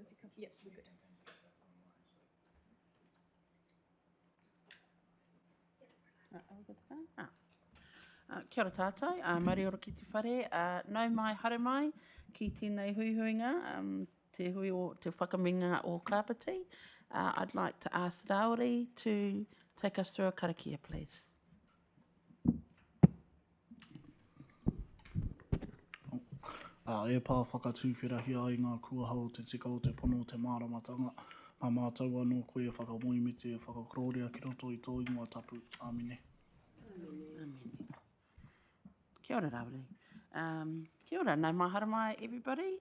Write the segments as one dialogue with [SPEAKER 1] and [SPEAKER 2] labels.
[SPEAKER 1] as you come. Yep, we're good.
[SPEAKER 2] Kia ora tātou, Māori ora ki te whare, nau mai haere mai ki tēnei huihuinga, te hui o te Whakaminenga o Kāpiti. I'd like to ask Raori to take us through a karakia, please.
[SPEAKER 3] E pā whakatūwhirahi ai ngā kuahau te tika o te pono o te māramatanga. Mā mātou anō koe e whakamoimi te whakakororia ki roto i tō ingoa tapu. Āmine.
[SPEAKER 2] Amen. Kia ora, Raori. Kia ora, nau mai haere mai, everybody.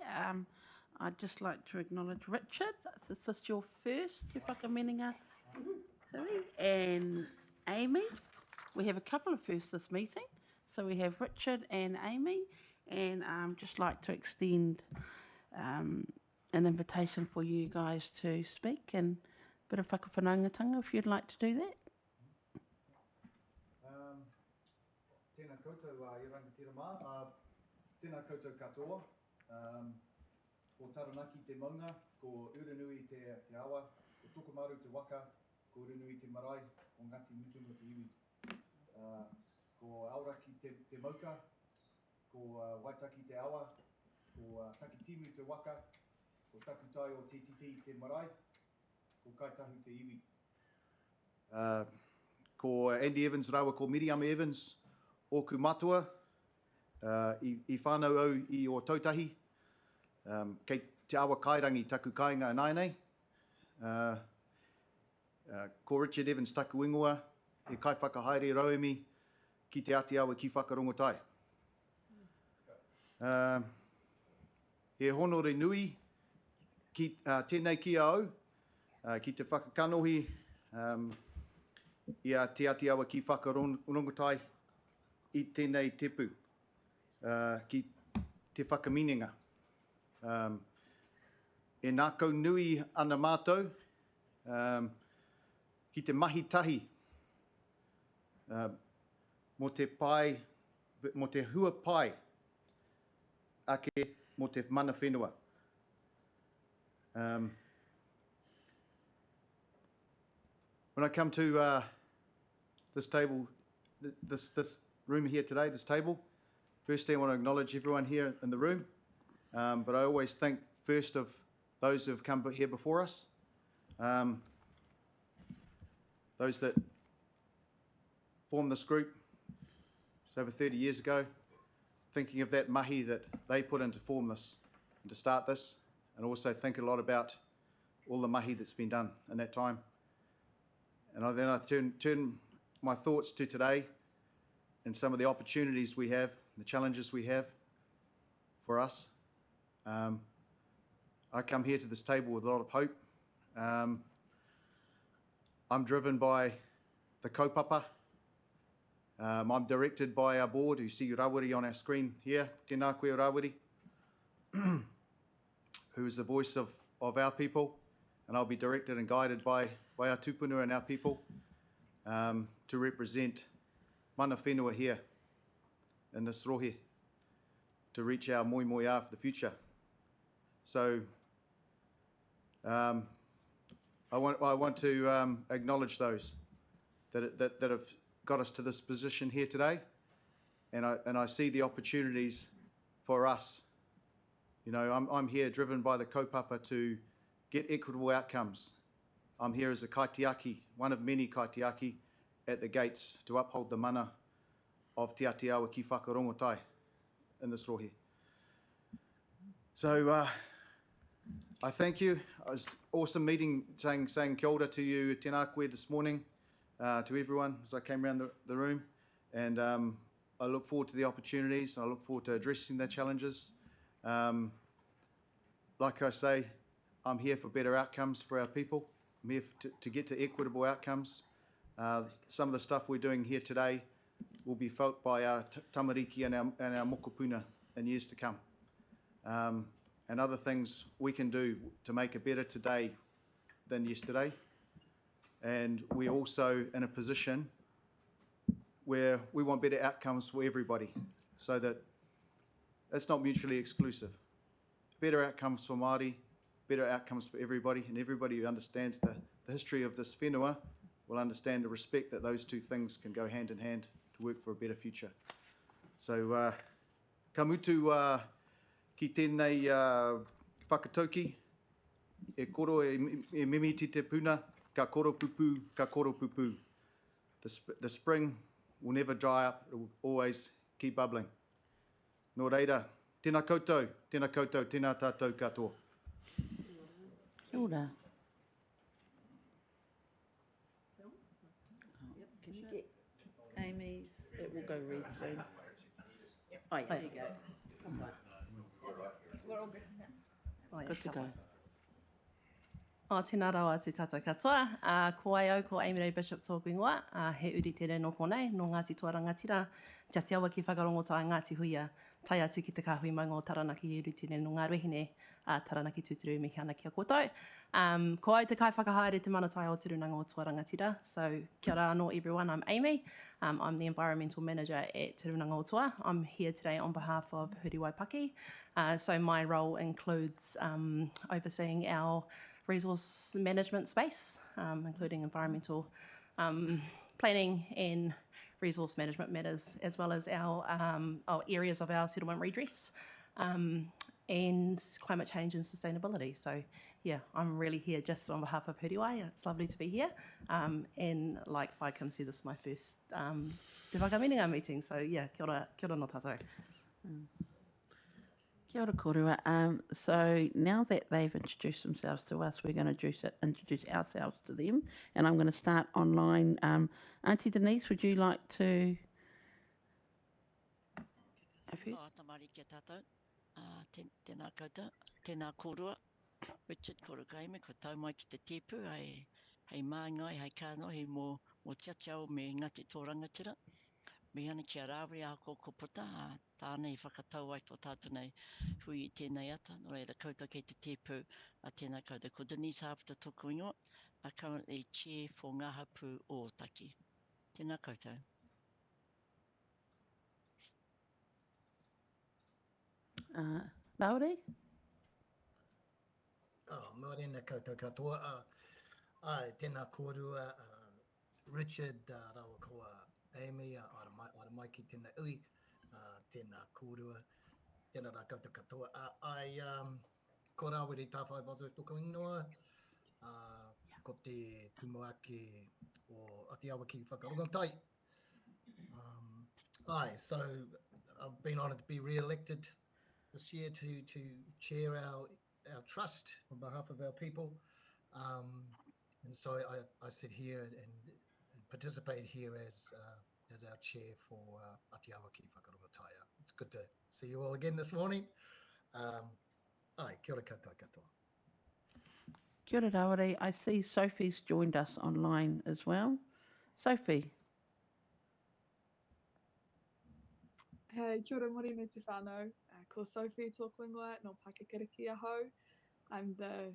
[SPEAKER 2] I'd just like to acknowledge Richard. This is your first Te Whakaminenga hui, and Amy. We have a couple of firsts this meeting. So we have Richard and Amy, and just like to extend an invitation for you guys to speak and a bit of whakawhanaungatanga if you'd like to do that.
[SPEAKER 4] Tēnā koutou i rangatira mā, tēnā koutou katoa. Ko taranaki te maunga, ko uranui te awa, ko tokomaru te waka, ko uranui te marae, ko ngati mutunga te iwi. Ko auraki te mauka, ko waitaki te awa, ko takitimu te waka, ko takutai o tititi te marae, ko kaitahu te iwi. Ko Andy Evans rawa, ko Miriam Evans, oku matua, I whānau au I o tautahi, kei te awa kairangi taku kāinga anainei. Ko Richard Evans taku ingoa, e kai whakahaere rauemi ki te ati awa ki whakarongotai. He honore nui ki tēnei ki au, ki te whakakanohi, ia te ati awa ki whakarongotai I tēnei tepu, ki te Whakaminenga. E nākau nui ana mātou, ki te mahi tahi, mo te pai, mo te hua pai, ake mo te mana whenua. When I come to this table, this room here today, this table, firstly I want to acknowledge everyone here in the room, but I always think first of those who have come here before us, those that formed this group just over 30 years ago, thinking of that mahi that they put in to form this and to start this, and also think a lot about all the mahi that's been done in that time. And then I turn my thoughts to today and some of the opportunities we have, the challenges we have for us. I come here to this table with a lot of hope. I'm driven by the kaupapa. I'm directed by our board, who see Rawiri on our screen here, tēnā koe Rawiri, who is the voice of our people, and I'll be directed and guided by our tupuna and our people to represent mana whenua here in this rohe, to reach our moi moi a for the future. So I want to acknowledge those that have got us to this position here today, and I see the opportunities for us. You know, I'm here driven by the kaupapa to get equitable outcomes. I'm here as a kaitiaki, one of many kaitiaki at the gates to uphold the mana of Te Ati Awa ki Whakarongotai in this rohe. So I thank you. It was awesome meeting, saying kia ora to you, tēnā koe this morning, to everyone as I came around the room. And I look forward to the opportunities. I look forward to addressing the challenges. Like I say, I'm here for better outcomes for our people. I'm here to get to equitable outcomes. Some of the stuff we're doing here today will be felt by our tamariki and our mokopuna in years to come. And other things we can do to make it better today than yesterday. And we're also in a position where we want better outcomes for everybody, so that it's not mutually exclusive. Better outcomes for Māori better outcomes for everybody, and everybody who understands the history of this whenua will understand the respect that those two things can go hand in hand to work for a better future. So, ka mutu ki tēnei whakatauki, e koro e mimi te puna, ka koro pupu, ka koro pupu. The spring will never dry up, it will always keep bubbling. Nō reira, tēnā koutou, tēnā tātou katoa.
[SPEAKER 2] Kia ora. Can you get Amy's? It will go red soon. Oh, yeah. There you go.
[SPEAKER 1] We're all good.
[SPEAKER 2] Good to go.
[SPEAKER 1] Tēnā rau atu tātou katoa. Ko ai au, ko Amy Ray Bishop tōku ingoa. He uri tere no konei, no Ngāti Tuarangatira. Tia te awa ki whakarongotoa Ngāti Huia. Tai atu ki te kahui mai ngō taranaki uri tere no ngā rehine. Taranaki tūturu me kia ana kia koutou. Ko ai te kai whakahaere te manatai o Turunanga o Tuarangatira. So kia ora anō everyone, I'm Amy. I'm the Environmental Manager at Turunanga o Tua. I'm here today on behalf of Huri Waipaki. So my role includes overseeing our resource management space, including environmental planning and resource management matters, as well as our areas of our settlement redress and climate change and sustainability. So yeah, I'm really here just on behalf of Huriwai. It's lovely to be here. And like Whaikim said, this is my first Te Whakaminenga meeting. So yeah, kia ora no tātou.
[SPEAKER 2] Kia ora korua. So now that they've introduced themselves to us, we're going to introduce ourselves to them. And I'm going to start online. Auntie Denise, would you like to go first?
[SPEAKER 5] Tamari kia tātou. Tēnā koutou, tēnā kōrua. Richard Korokaime, ko tau mai ki te tipu, hei māngai, hei kāno, hei mō tiatiao me Ngāti Tōrangatira. Me ana kia rāwe a ko puta, tānei whakatau ai tō tātou nei hui I tēnei ata. Nō reira koutou kei te tipu a tēnā koutou. Ko Denise Hāpita tōku ingoa, currently chair for Ngā Hapu o Taki. Tēnā koutou.
[SPEAKER 2] Lauri?
[SPEAKER 6] Morena koutou katoa. Tēnā kōrua, Richard, rawa koa Amy, ara mai ki tēnā ui, tēnā kōrua, tēnā rā koutou katoa. Ko rāweri tāwhai bazo tōku ingoa, ko te tumuake o Atiawa ki whakarongotai. So I've been honoured to be re-elected this year to chair our trust on behalf of our people, and so I sit here and participate here as our chair for Atiawa ki Whakarongotaia. It's good to see you all again this morning. Kia ora koutou katoa.
[SPEAKER 2] Kia ora Rauri. I see Sophie's joined us online as well. Sophie.
[SPEAKER 7] Hei, kia ora morena te whānau. Ko Sophie tōku ingoa no Paikakiriki ahau. I'm the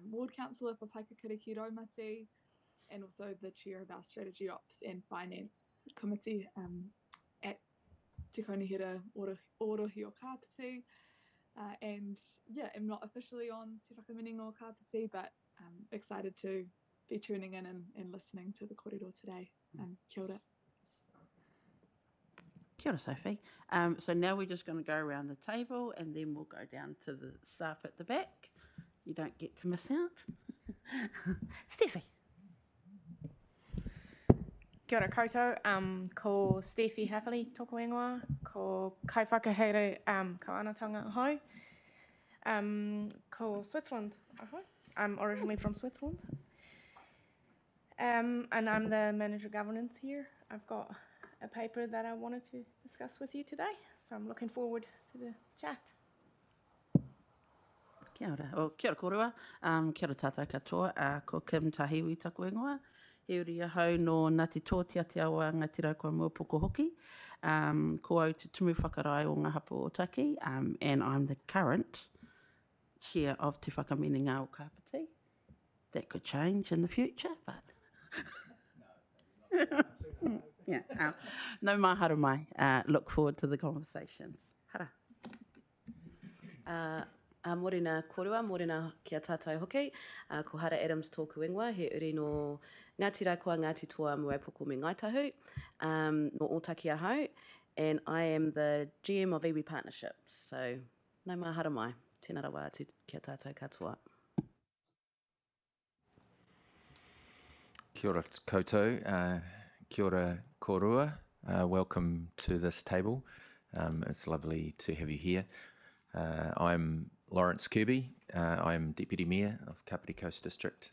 [SPEAKER 7] ward councillor for Paikakiriki Raumati and also the chair of our strategy ops and finance committee at Te Kaunihira Orohi o Kāpiti. And yeah, I'm not officially on Te Whakaminenga o Kāpiti, but I'm excited to be tuning in and listening to the kōrero today. Kia ora.
[SPEAKER 2] Kia ora, Sophie. So now we're just going to go around the table and then we'll go down to the staff at the back. You don't get to miss out. Steffi.
[SPEAKER 8] Kia ora koutou, ko Steffi Hafali tōku ingoa, ko kaiwhakahere ko anatanga ahau, ko Switzerland ahau. I'm originally from Switzerland. And I'm the manager of governance here. I've got a paper that I wanted to discuss with you today, so I'm looking forward to the chat.
[SPEAKER 2] Kia ora. Kia ora kōrua. Kia ora tātou katoa. Ko Kim Tahiwi taku ingoa. He uri ahau no Ngāti Tōtia te awa Ngāti Raukua Muapoko hoki. Ko au te tumu whakarai o Ngā Hapu o Taki. And I'm the current chair of Te Whakaminenga o Kāpiti. That could change in the future, but... Yeah, no mahara mai. Look forward to the conversations. Hara. Morena korua, morena kia tātou hoki. Ko Hara Adams tōku ingoa, he uri no Ngāti Rākua, Ngāti Toa, Muaipoko me Ngaitahu, no Otaki Ahau, and I am the GM of iwi Partnerships. So, nau mai hara mai, tēnā rawa atu kia tātou katoa.
[SPEAKER 9] Kia ora koutou, kia ora korua, welcome to this table. It's lovely to have you here. I'm Lawrence Kirby, I'm Deputy Mayor of Kāpiti Coast District,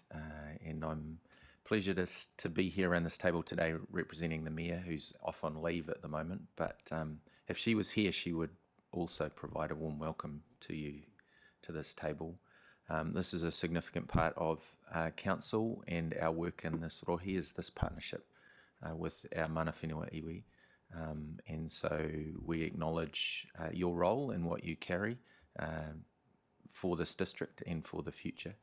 [SPEAKER 9] and I'm pleased to be here around this table today representing the Mayor, who's off on leave at the moment, but if she was here, she would also provide a warm welcome to you to this table. This is a significant part of Council and our work in this rohi is this partnership with our mana whenua iwi. And so we acknowledge your role and what you carry for this district and for the future,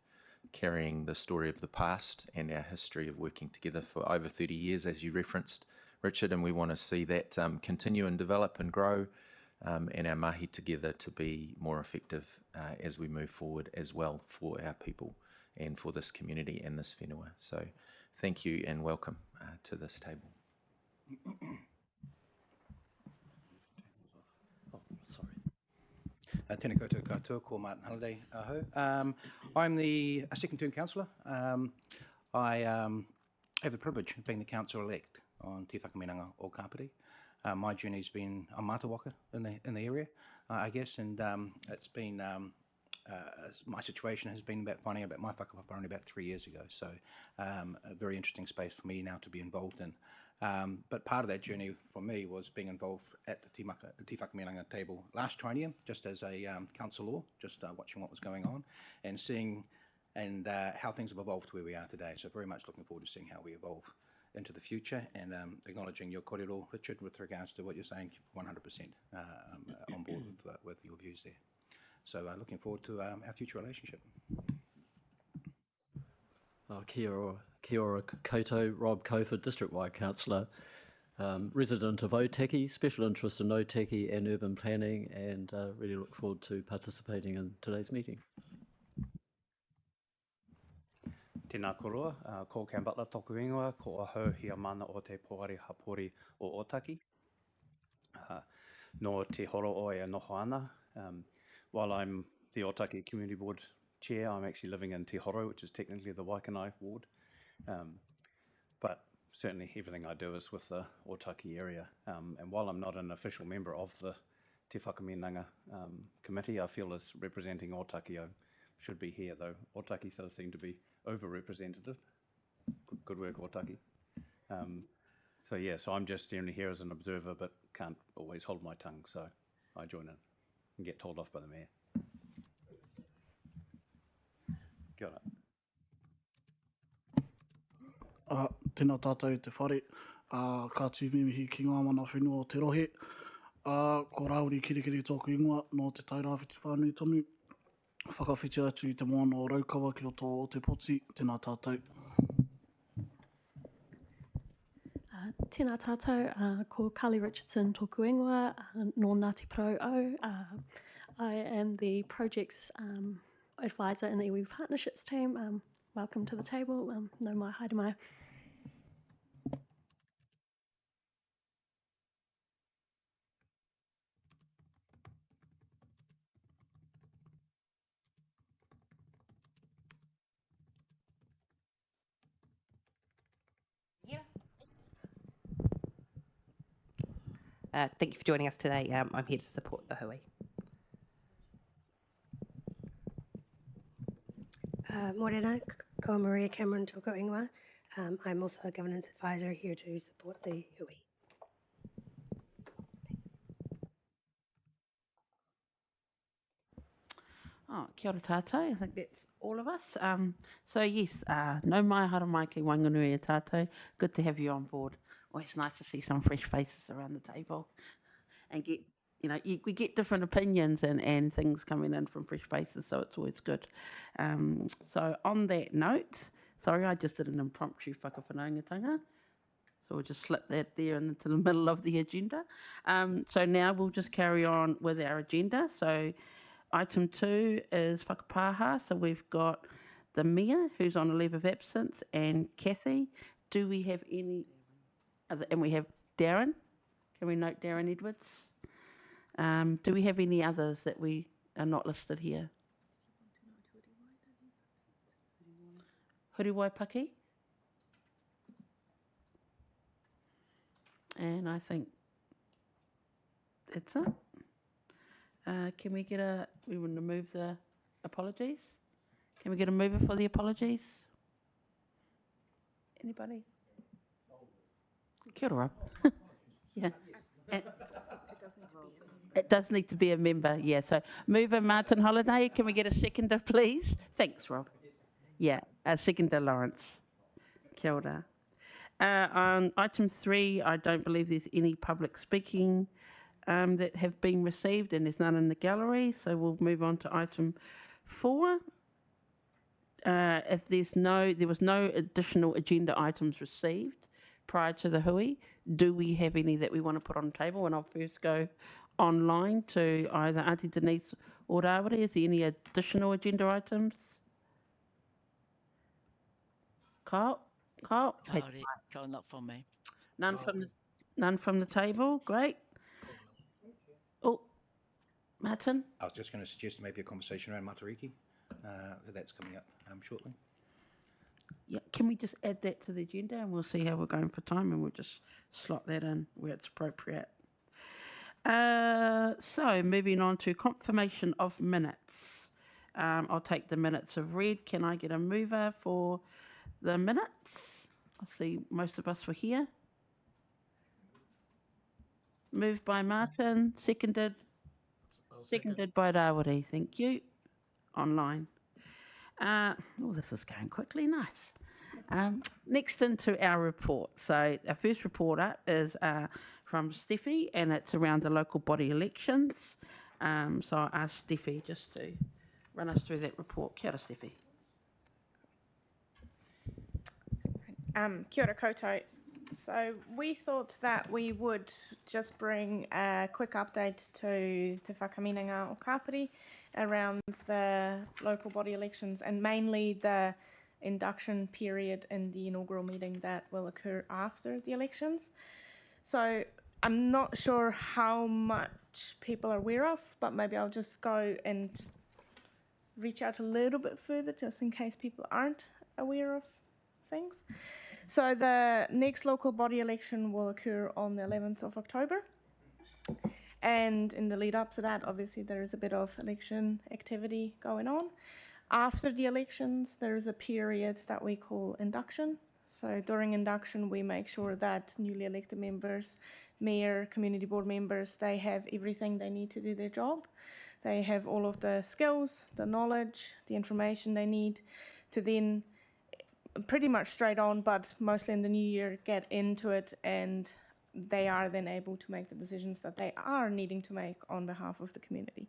[SPEAKER 9] carrying the story of the past and our history of working together for over 30 years, as you referenced, Richard, and we want to see that continue and develop and grow, and our mahi together to be more effective as we move forward as well for our people and for this community and this whenua. So thank you and welcome to this table.
[SPEAKER 10] Tēnā koutou katoa, ko Martin Halliday aho. I'm the second term councillor. I have the privilege of being the councillor-elect on Te Whakaminenga o Kāpiti. My journey's been a matawaka in the area, I guess, and it's been, my situation has been about finding out my whakapapa only about 3 years ago, so a very interesting space for me now to be involved in. But part of that journey for me was being involved at the Te Whakaminenga table last triennium, just as a councillor, just watching what was going on and seeing how things have evolved to where we are today. So very much looking forward to seeing how we evolve into the future and acknowledging your kōrero, Richard, with regards to what you're saying, 100% on board with your views there. So looking forward to our future relationship.
[SPEAKER 11] Kia ora koutou, Rob Cofer, District-wide Councillor, resident of Otaki, special interest in Otaki and urban planning, and really look forward to participating in today's meeting.
[SPEAKER 12] Tēnā korua, ko Cam Butler tōku ingoa, ko ahau hia mana o te poari hapori o Otaki. No te horo o e noho ana. While I'm the Otaki Community Board Chair, I'm actually living in Te Horo, which is technically the Waikanai ward. But certainly everything I do is with the Otaki area. And while I'm not an official member of the Te Whakaminenga committee, I feel as representing Otaki, I should be here, though Otaki does seem to be overrepresented. Good work, Otaki. So yeah, so I'm just generally here as an observer, but can't always hold my tongue, so I join in and get told off by the Mayor. Kia ora.
[SPEAKER 3] Tēnā tātou te whare, ka tūmimihi ki ngā mana whenua o te rohe. Ko Rauri Kirikiri tōku ingoa no te tairawhiti whānui tonu. Whakawhiti atu I te moana o Raukawa ki roto o te poti. Tēnā tātou.
[SPEAKER 13] Tēnā tātou, ko Carly Richardson tōku ingoa, no Ngāti Pro o. I am the projects advisor in the iwi Partnerships team. Welcome to the table. No mai, haere mai.
[SPEAKER 14] Thank you for joining us today. I'm here to support the hui.
[SPEAKER 15] Morena, ko Maria Cameron tōku ingoa. I'm also a governance advisor here to support the hui.
[SPEAKER 2] Kia ora tātou, I think that's all of us. So yes, no mai hara mai ki Wanganui e tātou. Good to have you on board. Always nice to see some fresh faces around the table and get, we get different opinions and things coming in from fresh faces, so it's always good. So on that note, sorry, I just did an impromptu whakawhanaungatanga, so we'll just slip that there into the middle of the agenda. So now we'll just carry on with our agenda. So Item 2 is whakapāha, so we've got the Mayor, who's on a leave of absence, and Kathy. Do we have any other, and we have Darren. Can we note Darren Edwards? Do we have any others that we are not listed here? Huriwai Paki? And I think that's it. Can we get we want to move the apologies? Can we get a mover for the apologies? Anybody? Kia ora. Yeah. And it does need to be a member, yeah. So mover Martin Holiday, can we get a seconder, please? Thanks, Rob. Yeah, a seconder, Lawrence. Kia ora. On item 3, I don't believe there's any public speaking that have been received, and there's none in the gallery, so we'll move on to item 4. If there was no additional agenda items received prior to the hui, do we have any that we want to put on the table? And I'll first go online to either Auntie Denise or Rawiri. Is there any additional agenda items? Kyle?
[SPEAKER 5] Kyle, not for me.
[SPEAKER 2] None from the table. Great. Oh, Martin?
[SPEAKER 10] I was just going to suggest maybe a conversation around Matariki. That's coming up shortly.
[SPEAKER 2] Yeah, can we just add that to the agenda, and we'll see how we're going for time, and we'll just slot that in where it's appropriate. So moving on to confirmation of minutes. I'll take the minutes of read. Can I get a mover for the minutes? I see most of us were here. Moved by Martin, seconded by Rawiri. Thank you. Online. Oh, this is going quickly. Nice. Next into our report. So our first report up is from Steffi, and it's around the local body elections. So I'll ask Steffi just to run us through that report. Kia ora, Steffi.
[SPEAKER 8] Kia ora koutou. So we thought that we would just bring a quick update to Whakaminenga or Kāpiti around the local body elections, and mainly the induction period in the inaugural meeting that will occur after the elections. So I'm not sure how much people are aware of, but maybe I'll just go and just reach out a little bit further just in case people aren't aware of things. So the next local body election will occur on the 11th of October. And in the lead up to that, obviously there is a bit of election activity going on. After the elections, there is a period that we call induction. So during induction, we make sure that newly elected members, mayor, community board members, they have everything they need to do their job. They have all of the skills, the knowledge, the information they need to then pretty much straight on, but mostly in the new year, get into it, and they are then able to make the decisions that they are needing to make on behalf of the community.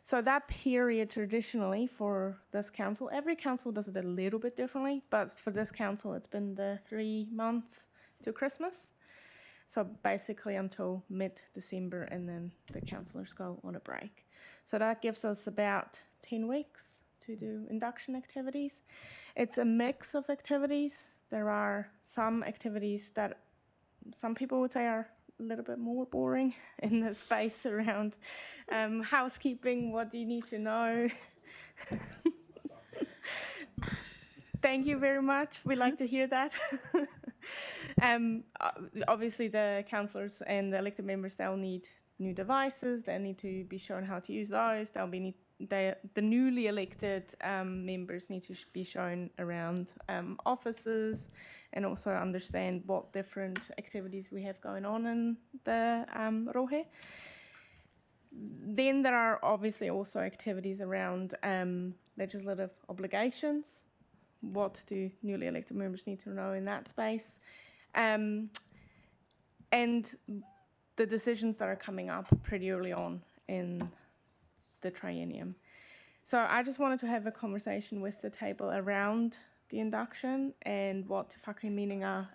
[SPEAKER 8] So that period traditionally for this council, every council does it a little bit differently, but for this council it's been the 3 months to Christmas. So basically until mid-December, and then the councillors go on a break. So that gives us about 10 weeks to do induction activities. It's a mix of activities. There are some activities that some people would say are a little bit more boring in the space around housekeeping. What do you need to know? Thank you very much. We like to hear that. Obviously, the councillors and the elected members, they'll need new devices. They need to be shown how to use those. The newly elected members need to be shown around offices, and also understand what different activities we have going on in the rohe. Then there are obviously also activities around legislative obligations. What do newly elected members need to know in that space? And the decisions that are coming up pretty early on in the triennium. So I just wanted to have a conversation with the table around the induction and what Whakaminenga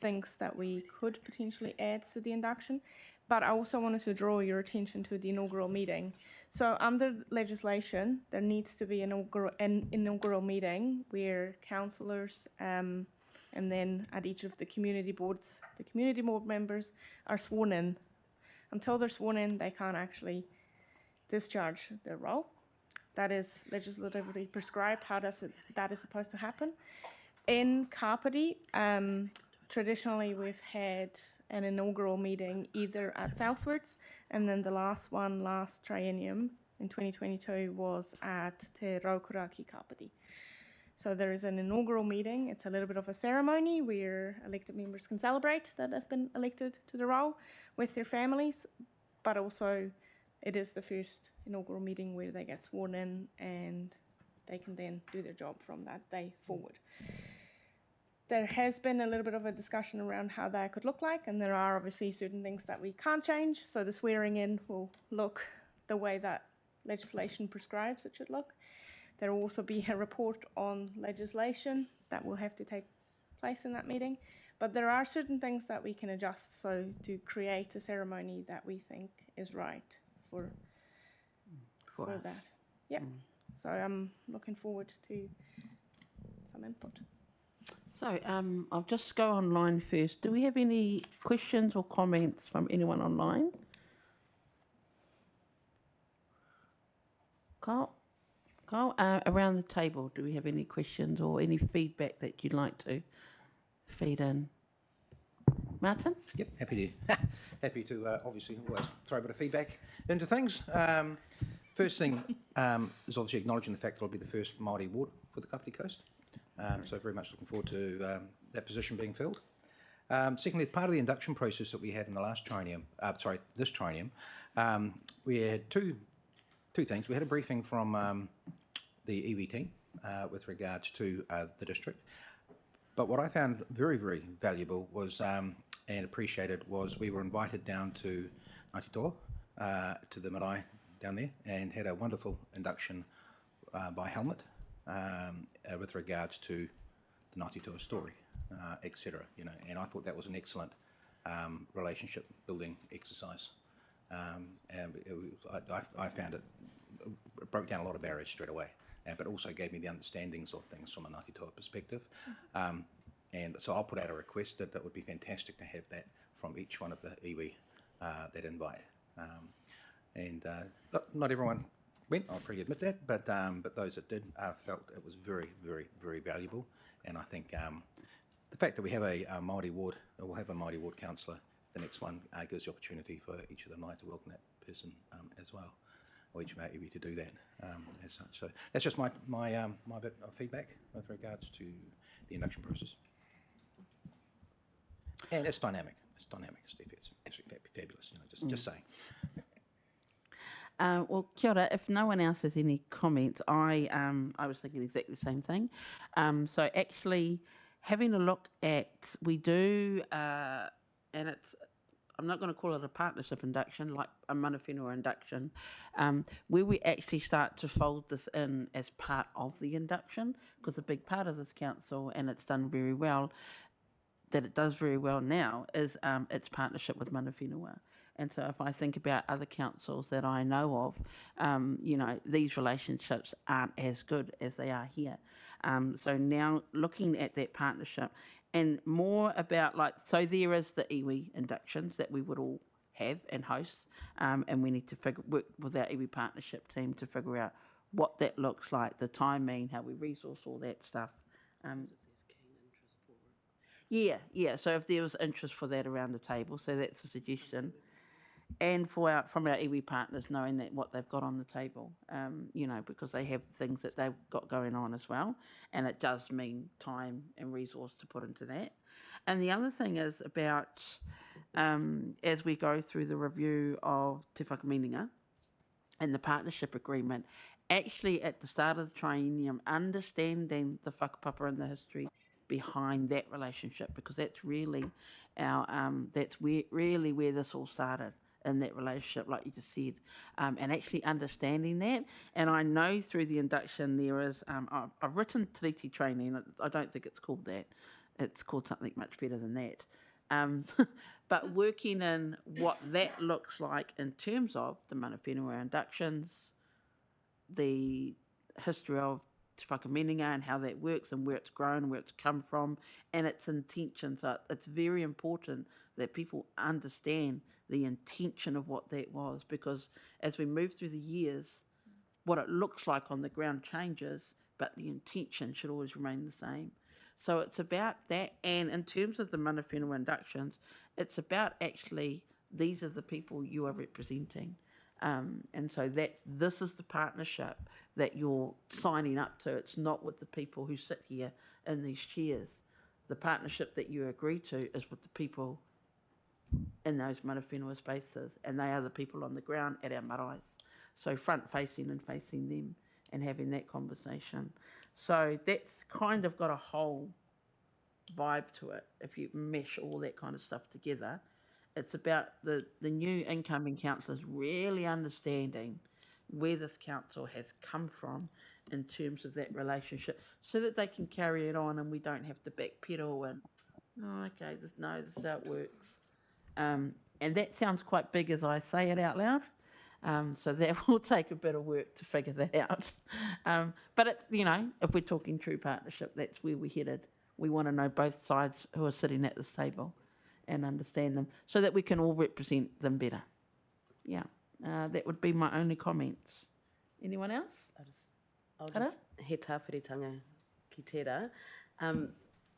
[SPEAKER 8] thinks that we could potentially add to the induction. but I also wanted to draw your attention to the inaugural meeting. So under legislation, there needs to be an inaugural meeting where councillors and then at each of the community boards, the community board members are sworn in. Until they're sworn in, they can't actually discharge their role. That is legislatively prescribed how that is supposed to happen. In Kāpiti, traditionally we've had an inaugural meeting either at Southwards, and then the last one last triennium in 2022 was at Te Raukura ki Kāpiti. So there is an inaugural meeting. It's a little bit of a ceremony where elected members can celebrate that they've been elected to the role with their families, but also it is the first inaugural meeting where they get sworn in and they can then do their job from that day forward. There has been a little bit of a discussion around how that could look like, and there are obviously certain things that we can't change. So the swearing in will look the way that legislation prescribes it should look. There will also be a report on legislation that will have to take place in that meeting. But there are certain things that we can adjust so to create a ceremony that we think is right for that. Yeah. So I'm looking forward to some input.
[SPEAKER 2] So I'll just go online first. Do we have any questions or comments from anyone online? Kyle, around the table, do we have any questions or any feedback that you'd like to feed in? Martin?
[SPEAKER 10] Yep, happy to obviously always throw a bit of feedback into things. First thing is obviously acknowledging the fact that I'll be the first Māori ward for the Kāpiti Coast. So very much looking forward to that position being filled. Secondly, part of the induction process that we had in the last triennium, this triennium, we had two things. We had a briefing from the iwi team with regards to the district. But what I found very, very valuable was and appreciated was we were invited down to Ngāti Toa, to the marae down there, and had a wonderful induction by Helmut with regards to the Ngāti Toa story, etc. You know, and I thought that was an excellent relationship building exercise. And I found it broke down a lot of barriers straight away, but also gave me the understandings of things from a Ngāti Toa perspective. And so I'll put out a request that would be fantastic to have that from each one of the iwi that invite. Not everyone went, I'll freely admit that, but those that did felt it was very, very, very valuable. And I think the fact that we have a Māori ward, or we'll have a Māori ward councillor, the next one gives the opportunity for each of them to welcome that person as well, or each of our iwi to do that as such. So that's just my bit of feedback with regards to the induction process. And it's dynamic. It's dynamic, Steve. It's absolutely fabulous. You know, just saying.
[SPEAKER 2] Well, kia ora. If no one else has any comments, I was thinking exactly the same thing. So actually, having a look at, we do, and it's, I'm not going to call it a partnership induction, like a mana whenua induction, where we actually start to fold this in as part of the induction, because a big part of this council, and it's done very well, that it does very well now, is its partnership with mana whenua. And so if I think about other councils that I know of, you know, these relationships aren't as good as they are here. So now looking at that partnership and more about, like, so there is the iwi inductions that we would all have and host, and we need to work with our iwi partnership team to figure out what that looks like, the timing, how we resource all that stuff. Yeah, so if there was interest for that around the table, so that's a suggestion. And from our iwi partners, knowing that what they've got on the table, you know, because they have things that they've got going on as well, and it does mean time and resource to put into that. And the other thing is about, as we go through the review of Te Whakaminenga and the partnership agreement, actually at the start of the triennium, understanding the whakapapa and the history behind that relationship, because that's really our really where this all started, in that relationship, like you just said, and actually understanding that. And I know through the induction there is, I've written tiriti training. I don't think it's called that. It's called something much better than that. But working in what that looks like in terms of the mana whenua inductions, the history of Te Whakaminenga and how that works and where it's grown, where it's come from, and its intention. So it's very important that people understand the intention of what that was, because as we move through the years, what it looks like on the ground changes, but the intention should always remain the same. So it's about that, and in terms of the mana whenua inductions, it's about actually these are the people you are representing. And so this is the partnership that you're signing up to. It's not with the people who sit here in these chairs. The partnership that you agree to is with the people in those mana whenua spaces, and they are the people on the ground at our maraes. So front facing and facing them and having that conversation. So that's kind of got a whole vibe to it. If you mesh all that kind of stuff together, it's about the new incoming councillors really understanding where this council has come from in terms of that relationship, so that they can carry it on and we don't have to backpedal and, oh, okay, this is how it works. And that sounds quite big as I say it out loud. So that will take a bit of work to figure that out. But it's, if we're talking true partnership, that's where we're headed. We want to know both sides who are sitting at this table and understand them so that we can all represent them better. Yeah, that would be my only comments. Anyone else?
[SPEAKER 16] I'll just he tāpiritanga ki tērā.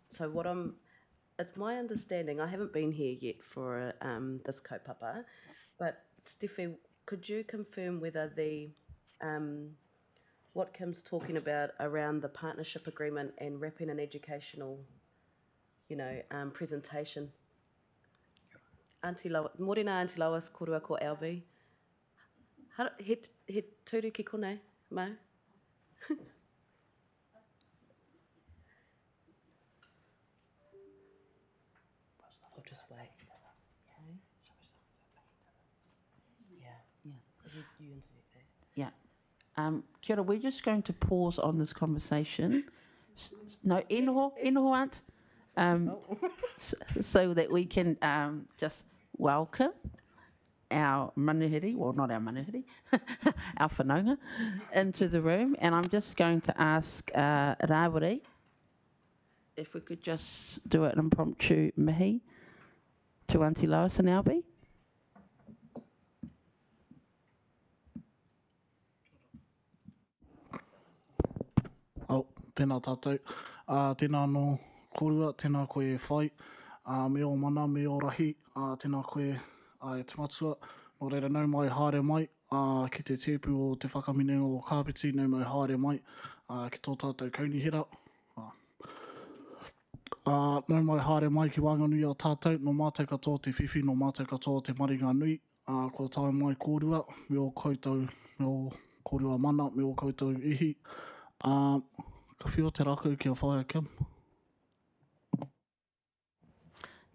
[SPEAKER 16] So it's my understanding, I haven't been here yet for this kaupapa, but Steffi, could you confirm whether what Kim's talking about around the partnership agreement and wrapping an educational, presentation? Morena Auntie Lois, korua ko Albi. He tūru ki konei, Mo? I'll just wait. Okay. Yeah. You interview there.
[SPEAKER 2] Yeah. Kia ora, we're just going to pause on this conversation. No, enoho aunt. So that we can just welcome our manuhiri, well, not our manuhiri, our whanaunga, into the room. And I'm just going to ask Rawiri if we could just do an impromptu mihi to Auntie Lois and Albi.
[SPEAKER 3] Tēnā tātou. Tēnā no korua, tēnā koe e whai. Me o mana, me o rahi. Tēnā koe e te matua. Nō reira, nau mai haere mai. Ki te tēpu o te Whakaminenga o Kāpiti, nau mai haere mai. Ki tō tātou kaunihira. Nau mai haere mai ki Whanganui o tātou. No mātou katoa te whiwhi, no mātou katoa te maringa nui. Ko tai mai kōrua, me o koutou, me o kōrua mana, me o koutou ihi. Ka whio te raku kia whaia Kim.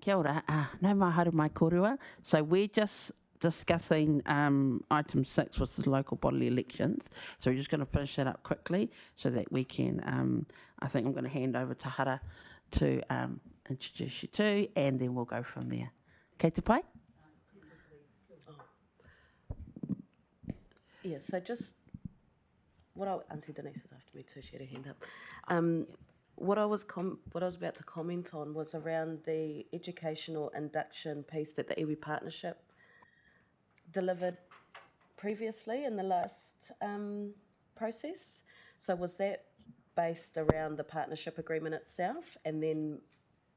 [SPEAKER 2] Kia ora, nau mai haru mai kōrua. So we're just discussing item 6, which is local bodily elections. So we're just going to finish that up quickly so that we can, I think I'm going to hand over to Hara to introduce you to, and then we'll go from there. Kei te pai?
[SPEAKER 16] Yeah, so just Auntie Denise is after me too, she had her hand up. What I was about to comment on was around the educational induction piece that the iwi partnership delivered previously in the last process. So was that based around the partnership agreement itself, and then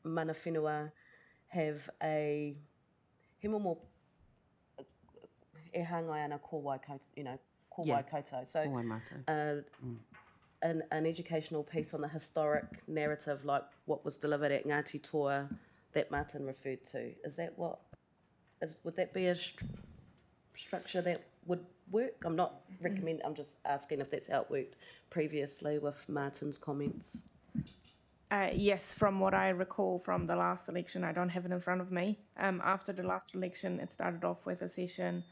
[SPEAKER 16] mana whenua have a he more e hangai ana ko Waikato, ko Waikato. So an educational piece on the historic narrative, like what was delivered at Ngāti Toa that Martin referred to. Is that would that be a structure that would work? I'm not recommending, I'm just asking if that's how it worked previously with Martin's comments.
[SPEAKER 8] Yes, from what I recall from the last election, I don't have it in front of me. After the last election, it started off with a session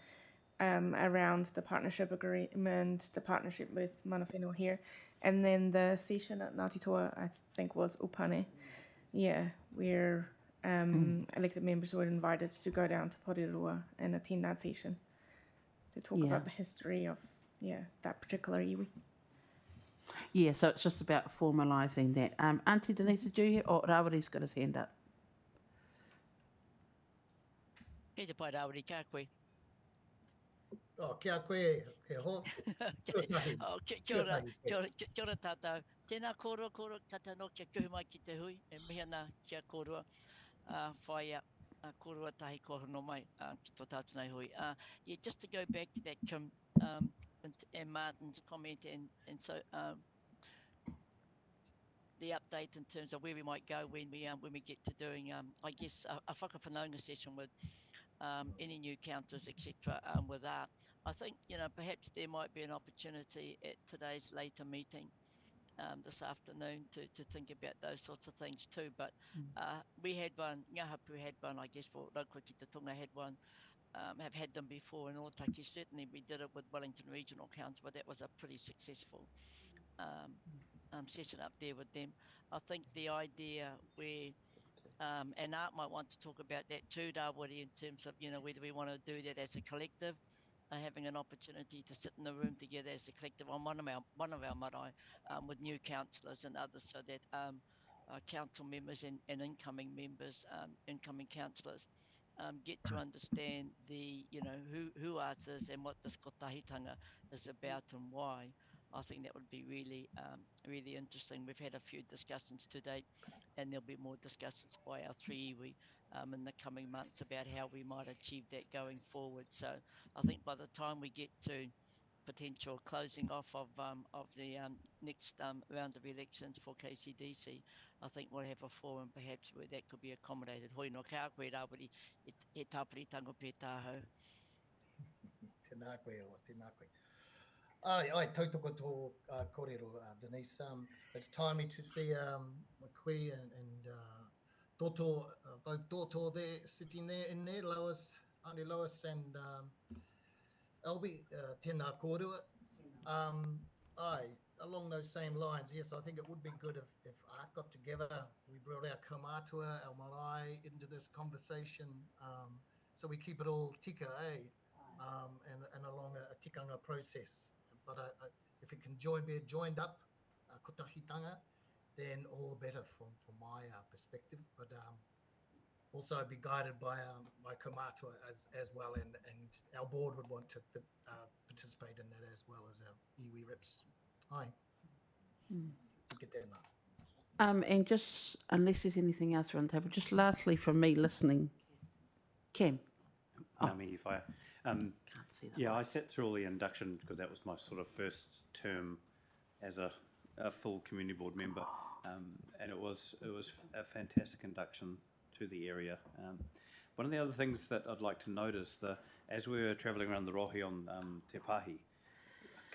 [SPEAKER 8] around the partnership agreement, the partnership with mana whenua here, and then the session at Ngāti Toa, I think, was Upane. Yeah, where elected members were invited to go down to Porirua and attend that session to talk about the history of that particular iwi.
[SPEAKER 2] Yeah, so it's just about formalising that. Auntie Denise, did you hear? Oh, Rawari's got his hand up.
[SPEAKER 5] E te pai Rawari, kā koe?
[SPEAKER 6] Kia koe, he ho.
[SPEAKER 5] Kia ora tātou. Tēnā kōrua, kata no kia kuhi mai ki te hui, e mihi ana kia kōrua, whai kōrua tahi kohono mai ki tō tātou nei hui. Yeah, just to go back to that, Kim, and Martin's comment, and so the update in terms of where we might go when we get to doing, I guess, a whakawhanaunga session with any new counters, etc. With art. I think, perhaps there might be an opportunity at today's later meeting this afternoon to think about those sorts of things too. But we had one, Ngahapu had one, I guess, for Raukwa ki te Tonga had one, have had them before in Otaki. Certainly we did it with Wellington Regional Council, but that was a pretty successful session up there with them. I think the idea where and Art might want to talk about that too, Rawari, in terms of, whether we want to do that as a collective, having an opportunity to sit in the room together as a collective on one of our marae with new councillors and others, so that council members and incoming members, incoming councillors, get to understand the, who Art is and what this kotahitanga is about and why. I think that would be really, really interesting. We've had a few discussions to date, and there'll be more discussions by our three iwi in the coming months about how we might achieve that going forward. So I think by the time we get to potential closing off of the next round of elections for KCDC, I think we'll have a forum perhaps where that could be accommodated. Hoi no kā koe Rawari, he tāpiritango pētāhau.
[SPEAKER 6] Tēnā koe o, tēnā koe. Ai, tautoko tō kōrero, Denise. It's timely to see Koe and Toto, both Toto there, sitting there in there, Lois, Auntie Lois and Albie, tēnā kōrua. Along those same lines, yes, I think it would be good if ARC got together, we brought our kaumātua, our marae into this conversation, so we keep it all tika, and along a tikanga process. But if it can be joined up, kotahitanga, then all the better from my perspective. But also be guided by my kaumātua as well, and our board would want to participate in that as well as our iwi reps. Hi. Get there now.
[SPEAKER 2] And just, unless there's anything else around the table, just lastly from me listening, Cam.
[SPEAKER 12] Ngā mihi whaia. Yeah, I sat through all the induction because that was my sort of first term as a full community board member, and it was a fantastic induction to the area. One of the other things that I'd like to note is as we were travelling around the rohi on Te Pahi,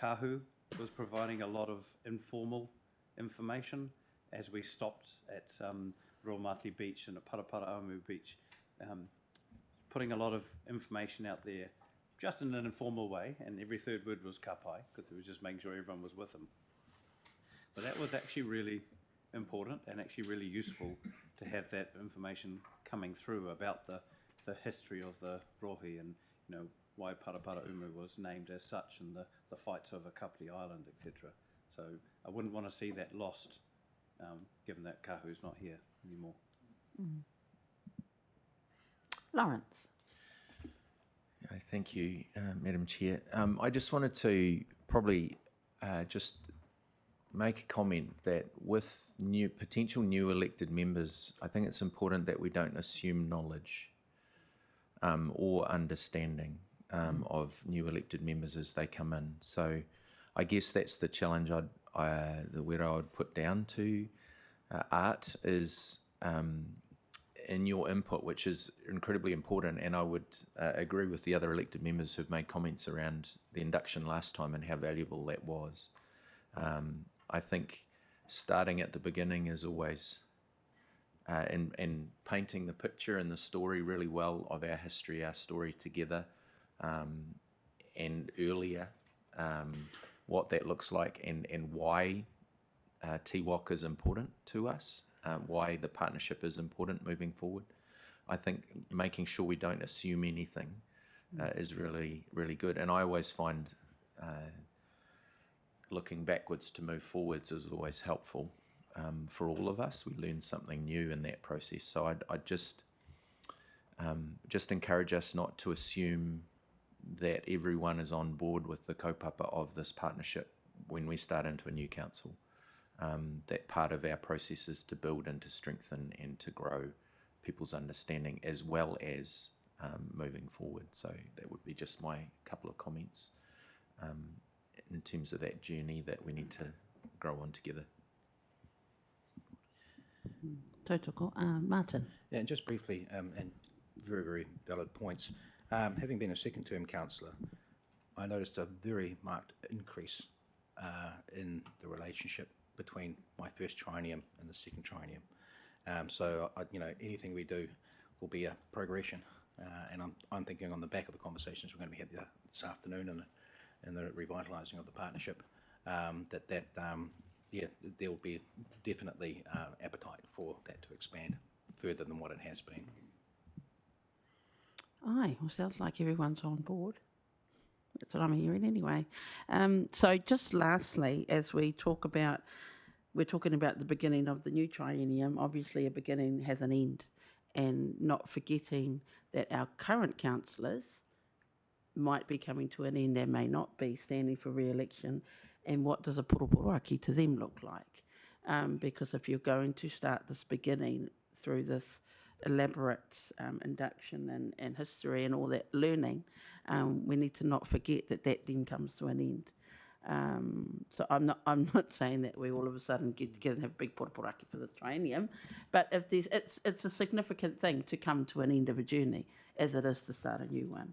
[SPEAKER 12] Kahu was providing a lot of informal information as we stopped at Ruamati Beach and at Paraparaumu Beach, putting a lot of information out there just in an informal way, and every third word was kapai, because it was just making sure everyone was with them. But that was actually really important and actually really useful to have that information coming through about the history of the rohi and, why Paraparaumu was named as such, and the fights over Kāpiti Island, etc. So I wouldn't want to see that lost, given that Kahu's not here anymore.
[SPEAKER 2] Lawrence.
[SPEAKER 9] Thank you, Madam Chair. I just wanted to probably just make a comment that with potential new elected members, I think it's important that we don't assume knowledge or understanding of new elected members as they come in. So I guess that's the challenge where I would put down to Art is in your input, which is incredibly important, and I would agree with the other elected members who've made comments around the induction last time and how valuable that was. I think starting at the beginning is always and painting the picture and the story really well of our history, our story together, and earlier what that looks like and why TWOC is important to us, why the partnership is important moving forward. I think making sure we don't assume anything is really, really good. And I always find looking backwards to move forwards is always helpful for all of us. We learn something new in that process. So I'd just encourage us not to assume that everyone is on board with the kaupapa of this partnership when we start into a new council. That part of our process is to build and to strengthen and to grow people's understanding as well as moving forward. So that would be just my couple of comments in terms of that journey that we need to grow on together.
[SPEAKER 2] Tautoko. Martin.
[SPEAKER 10] Yeah, and just briefly, and very, very valid points. Having been a second term councillor, I noticed a very marked increase in the relationship between my first triennium and the second triennium. So, anything we do will be a progression. And I'm thinking on the back of the conversations we're going to be having this afternoon and the revitalising of the partnership, there will be definitely appetite for that to expand further than what it has been.
[SPEAKER 2] Aye, well, sounds like everyone's on board. That's what I'm hearing anyway. So just lastly, as we're talking about the beginning of the new triennium. Obviously a beginning has an end, and not forgetting that our current councillors might be coming to an end and may not be standing for re-election, and what does a poroporaki to them look like? Because if you're going to start this beginning through this elaborate induction and history and all that learning, we need to not forget that then comes to an end. So I'm not saying that we all of a sudden get together and have a big poroporaki for this triennium, but if it's a significant thing to come to an end of a journey, as it is to start a new one.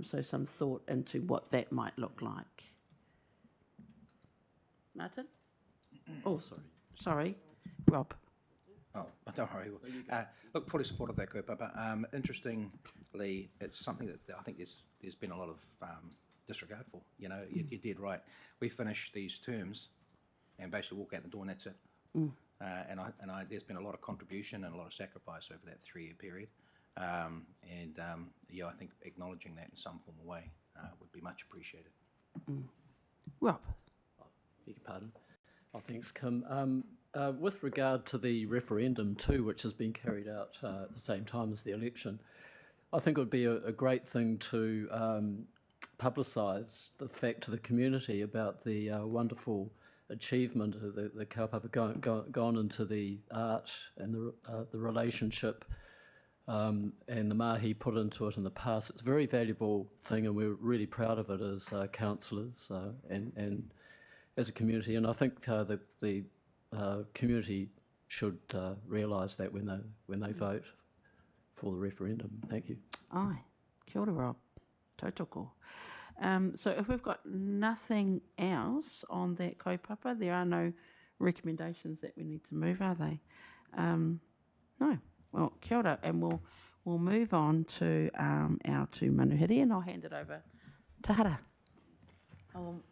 [SPEAKER 2] So some thought into what that might look like. Martin? Oh, sorry, Rob.
[SPEAKER 10] Oh, don't worry. Look, fully supportive of that kaupapa. Interestingly, it's something that I think there's been a lot of disregard for. You did right. We finish these terms and basically walk out the door and that's it. And there's been a lot of contribution and a lot of sacrifice over that 3-year period. I think acknowledging that in some form of way would be much appreciated.
[SPEAKER 2] Rob?
[SPEAKER 11] Beg your pardon. Oh, thanks, Kim. With regard to the referendum too, which has been carried out at the same time as the election, I think it would be a great thing to publicise the fact to the community about the wonderful achievement of the kaupapa gone into the art and the relationship and the mahi put into it in the past. It's a very valuable thing, and we're really proud of it as councillors and as a community. And I think the community should realise that when they vote for the referendum. Thank you.
[SPEAKER 2] Aye. Kia ora, Rob. Tautoko. So if we've got nothing else on that kaupapa, there are no recommendations that we need to move, are they? No. Well, kia ora, and we'll move on to our two manuhiri, and I'll hand it over to Hara.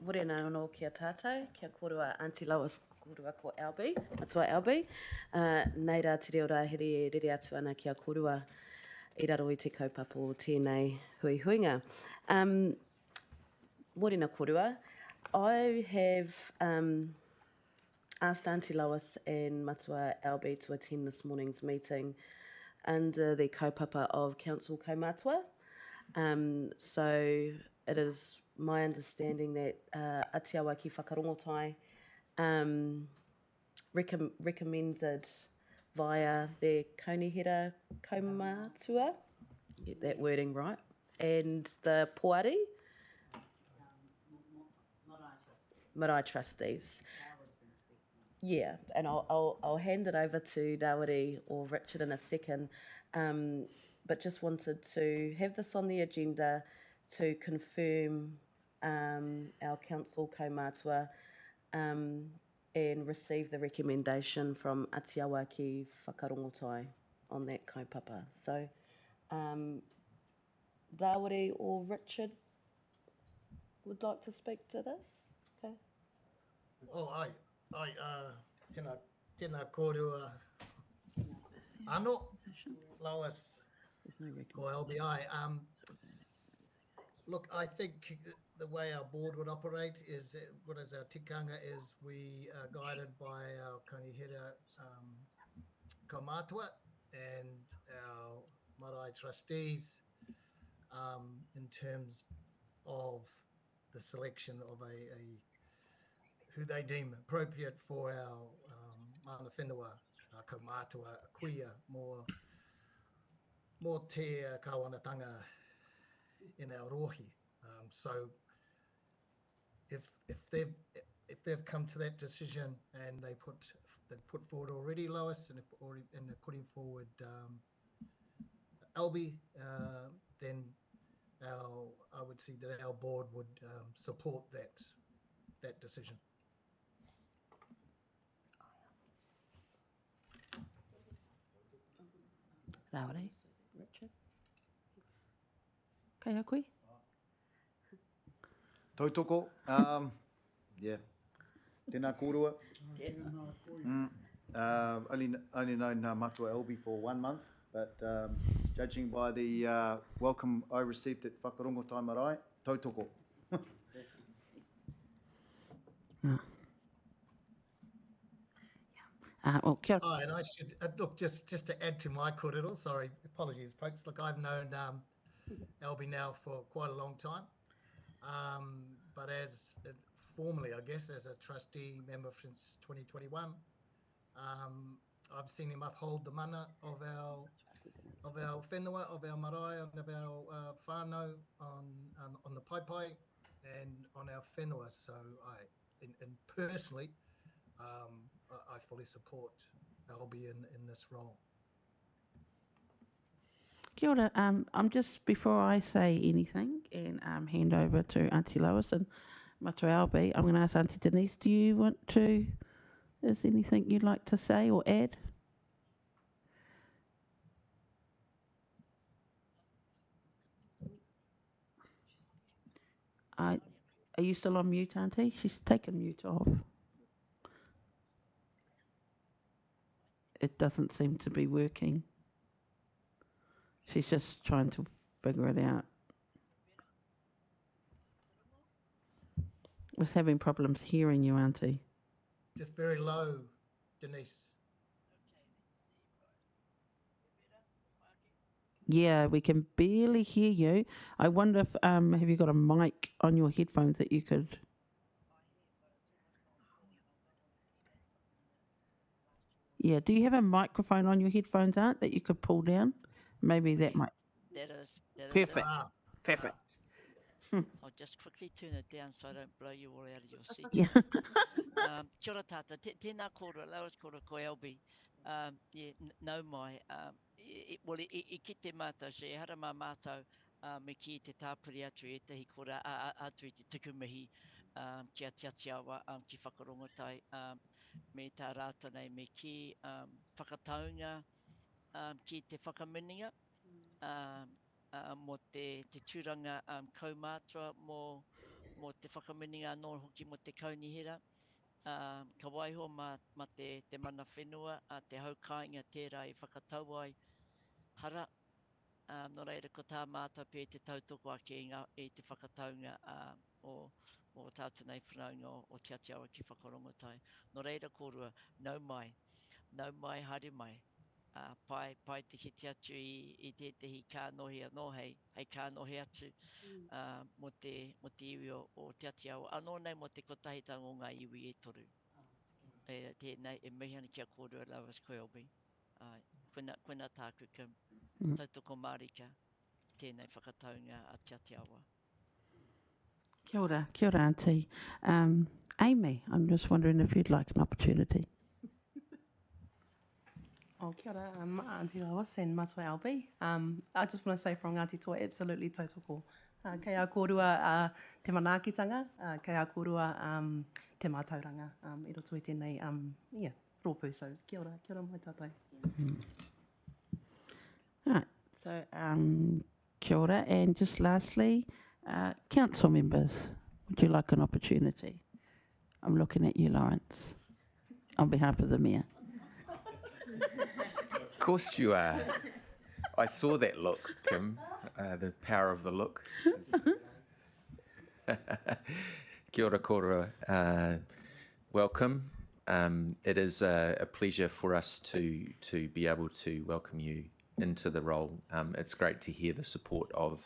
[SPEAKER 16] Morena anō kia tātou, kia korua Auntie Lois, korua ko Albi, atua Albi. Nei rā te reo rāhiri rere atu ana kia korua I raro I te kaupapa o tēnei hui huinga. Morena korua, I have asked Auntie Lois and Matua Albi to attend this morning's meeting under the kaupapa of Council Kaumātua. So it is my understanding that Atiawa ki Whakarongotai recommended via their Kaunihera Kaumātua, get that wording right, and the Poari, Marae Trustees. Yeah, and I'll hand it over to Dawari or Richard in a second, but just wanted to have this on the agenda to confirm our Council Kaumātua and receive the recommendation from Atiawa ki Whakarongotai on that kaupapa. So, Dawari or Richard would like to speak to this? Okay.
[SPEAKER 6] Oh, tēnā kōrua Anō, Lois, ko LBI. Look, I think the way our board would operate is, what is our tikanga, is we are guided by our kanihira kaumātua and our marae trustees in terms of the selection of who they deem appropriate for our mana whenua, kaumātua, kuia, more te kawanatanga in our rohi. So if they've come to that decision and they've put forward already, Lois, and they're putting forward Albie, then I would see that our board would support that decision.
[SPEAKER 2] Laure, Richard. Kai a koe?
[SPEAKER 4] Tautoko, yeah, tēnā kōrua. Only known Matua Elby for 1 month, but judging by the welcome I received at Whakarongo Tai Marae, tautoko.
[SPEAKER 2] Kia
[SPEAKER 6] Oh, and I should look just to add to my kōrero. Sorry, apologies, folks. Look, I've known Albie now for quite a long time, but as formally, I guess, as a trustee member since 2021, I've seen him uphold the mana of our whenua, of our marae, of our whānau on the pai and on our whenua. So and personally, I fully support Albie in this role.
[SPEAKER 2] Kia ora, I'm just, before I say anything and hand over to Auntie Lois and Matua Albie, I'm going to ask Auntie Denise, do you want to, is anything you'd like to say or add? Are you still on mute, Auntie? She's taken mute off. It doesn't seem to be working. She's just trying to figure it out. Was having problems hearing you, Auntie.
[SPEAKER 6] Just very low, Denise.
[SPEAKER 2] Yeah, we can barely hear you. I wonder if, have you got a mic on your headphones that you could... Yeah, do you have a microphone on your headphones, Aunt, that you could pull down? Maybe that might...
[SPEAKER 5] That is
[SPEAKER 2] Perfect.
[SPEAKER 5] it.
[SPEAKER 2] Perfect.
[SPEAKER 5] I'll just quickly turn it down so I don't blow you all out of your seats.
[SPEAKER 2] Yeah.
[SPEAKER 5] Kia ora tata, tēnā kōrua, lauas kōrua koe Albie. Yeah, nau mai. Well, I ki te mātou, so e hara mā mātou me ki te tāpuri atu e tehi kora atu i te tukumihi kia tiatiawa ki whakarongotai me tā rāta nei me ki whakataunga ki te Whakaminenga mo te tūranga kaumātua mo te Whakaminenga anō hoki mo te kaunihira. Ka waiho ma te mana whenua, te haukainga tērā i whakatau ai hara. No reira ko tā mātou pē te tautoko ake i te whakataunga o tātou nei whanaunga o te atiawa ki whakarongotai. No reira kōrua, nau mai, haere mai. Pai te ki te atu i tētahi kānohi anō hei kānohi atu mo te iwi o te atiawa. Anō nei mo te kotahitanga o ngā iwi e toru. Tēnei e mihana kia kōrua lauas koe Albie. Koina tāku ka tautoko marika, tēnei whakataunga a te atiawa.
[SPEAKER 2] Kia ora Auntie. Amy, I'm just wondering if you'd like an opportunity.
[SPEAKER 1] Oh, kia ora, Auntie Lois and Matua Albie. I just want to say from Ngāti Toa, absolutely tautoko. Kei a kōrua te manaakitanga, kei a kōrua te mātauranga, I roto i tēnei, rōpū, so kia ora mai tātai.
[SPEAKER 2] Right, so kia ora, and just lastly, council members, would you like an opportunity? I'm looking at you, Lawrence, on behalf of the Mayor.
[SPEAKER 9] Of course you are. I saw that look, Kim, the power of the look. Kia ora kōrua. Welcome. It is a pleasure for us to be able to welcome you into the role. It's great to hear the support of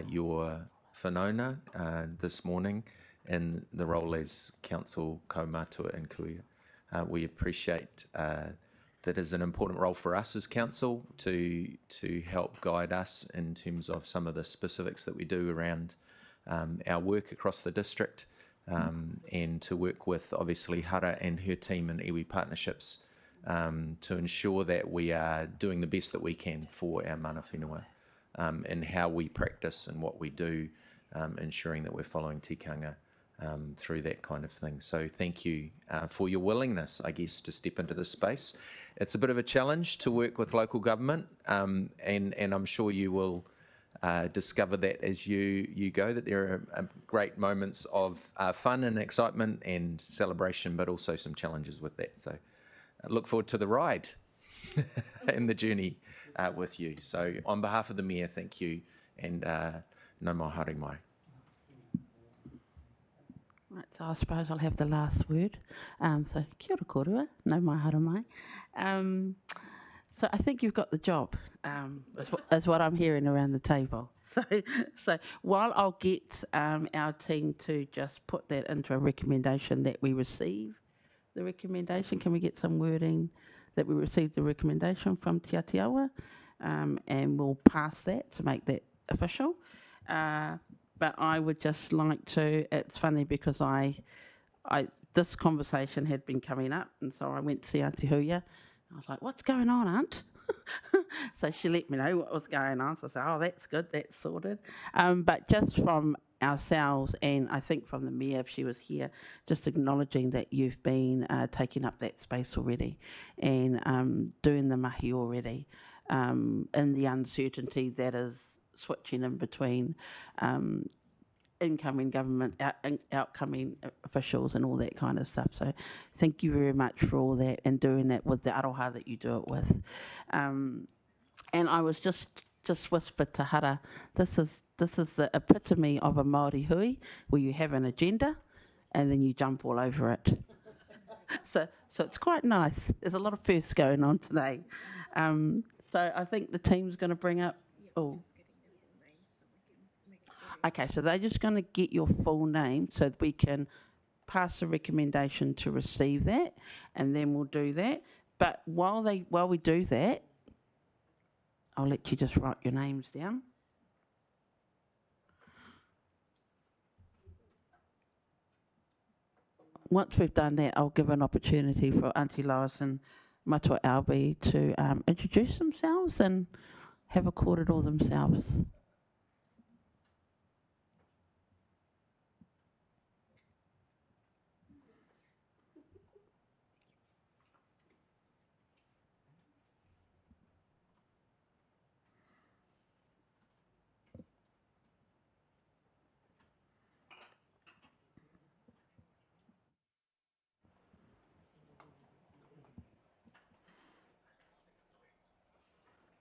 [SPEAKER 9] your whanaunga this morning in the role as Council Kaumātua in Kuia. We appreciate that is an important role for us as council to help guide us in terms of some of the specifics that we do around our work across the district, and to work with obviously Hara and her team and iwi partnerships to ensure that we are doing the best that we can for our mana whenua in how we practice and what we do, ensuring that we're following tikanga through that kind of thing. So thank you for your willingness, I guess, to step into this space. It's a bit of a challenge to work with local government, and I'm sure you will discover that as you go, that there are great moments of fun and excitement and celebration, but also some challenges with that. So I look forward to the ride and the journey with you. So on behalf of the Mayor, thank you, and no more haere mai.
[SPEAKER 2] Right, so I suppose I'll have the last word. So kia ora kōrua, no mai haere mai. So I think you've got the job, is what I'm hearing around the table. So while I'll get our team to just put that into a recommendation that we receive the recommendation, can we get some wording that we received the recommendation from Te Atiawa, and we'll pass that to make that official. But I would just like to, it's funny because this conversation had been coming up, and so I went to see Auntie Huia. I was like, what's going on, Aunt? So she let me know what was going on. So I said, oh, that's good, that's sorted. But just from ourselves, and I think from the Mayor, if she was here, just acknowledging that you've been taking up that space already and doing the mahi already, in the uncertainty that is switching in between incoming government, outcoming officials and all that kind of stuff. So thank you very much for all that and doing that with the aroha that you do it with. And I was just whispered to Hara, this is the epitome of a Māori hui, where you have an agenda and then you jump all over it. So it's quite nice. There's a lot of firsts going on today. So I think the team's going to bring up... Oh. Okay, so they're just going to get your full name so that we can pass a recommendation to receive that, and then we'll do that. But while we do that, I'll let you just write your names down. Once we've done that, I'll give an opportunity for Auntie Lois and Matua Albi to introduce themselves and have a kōrero themselves.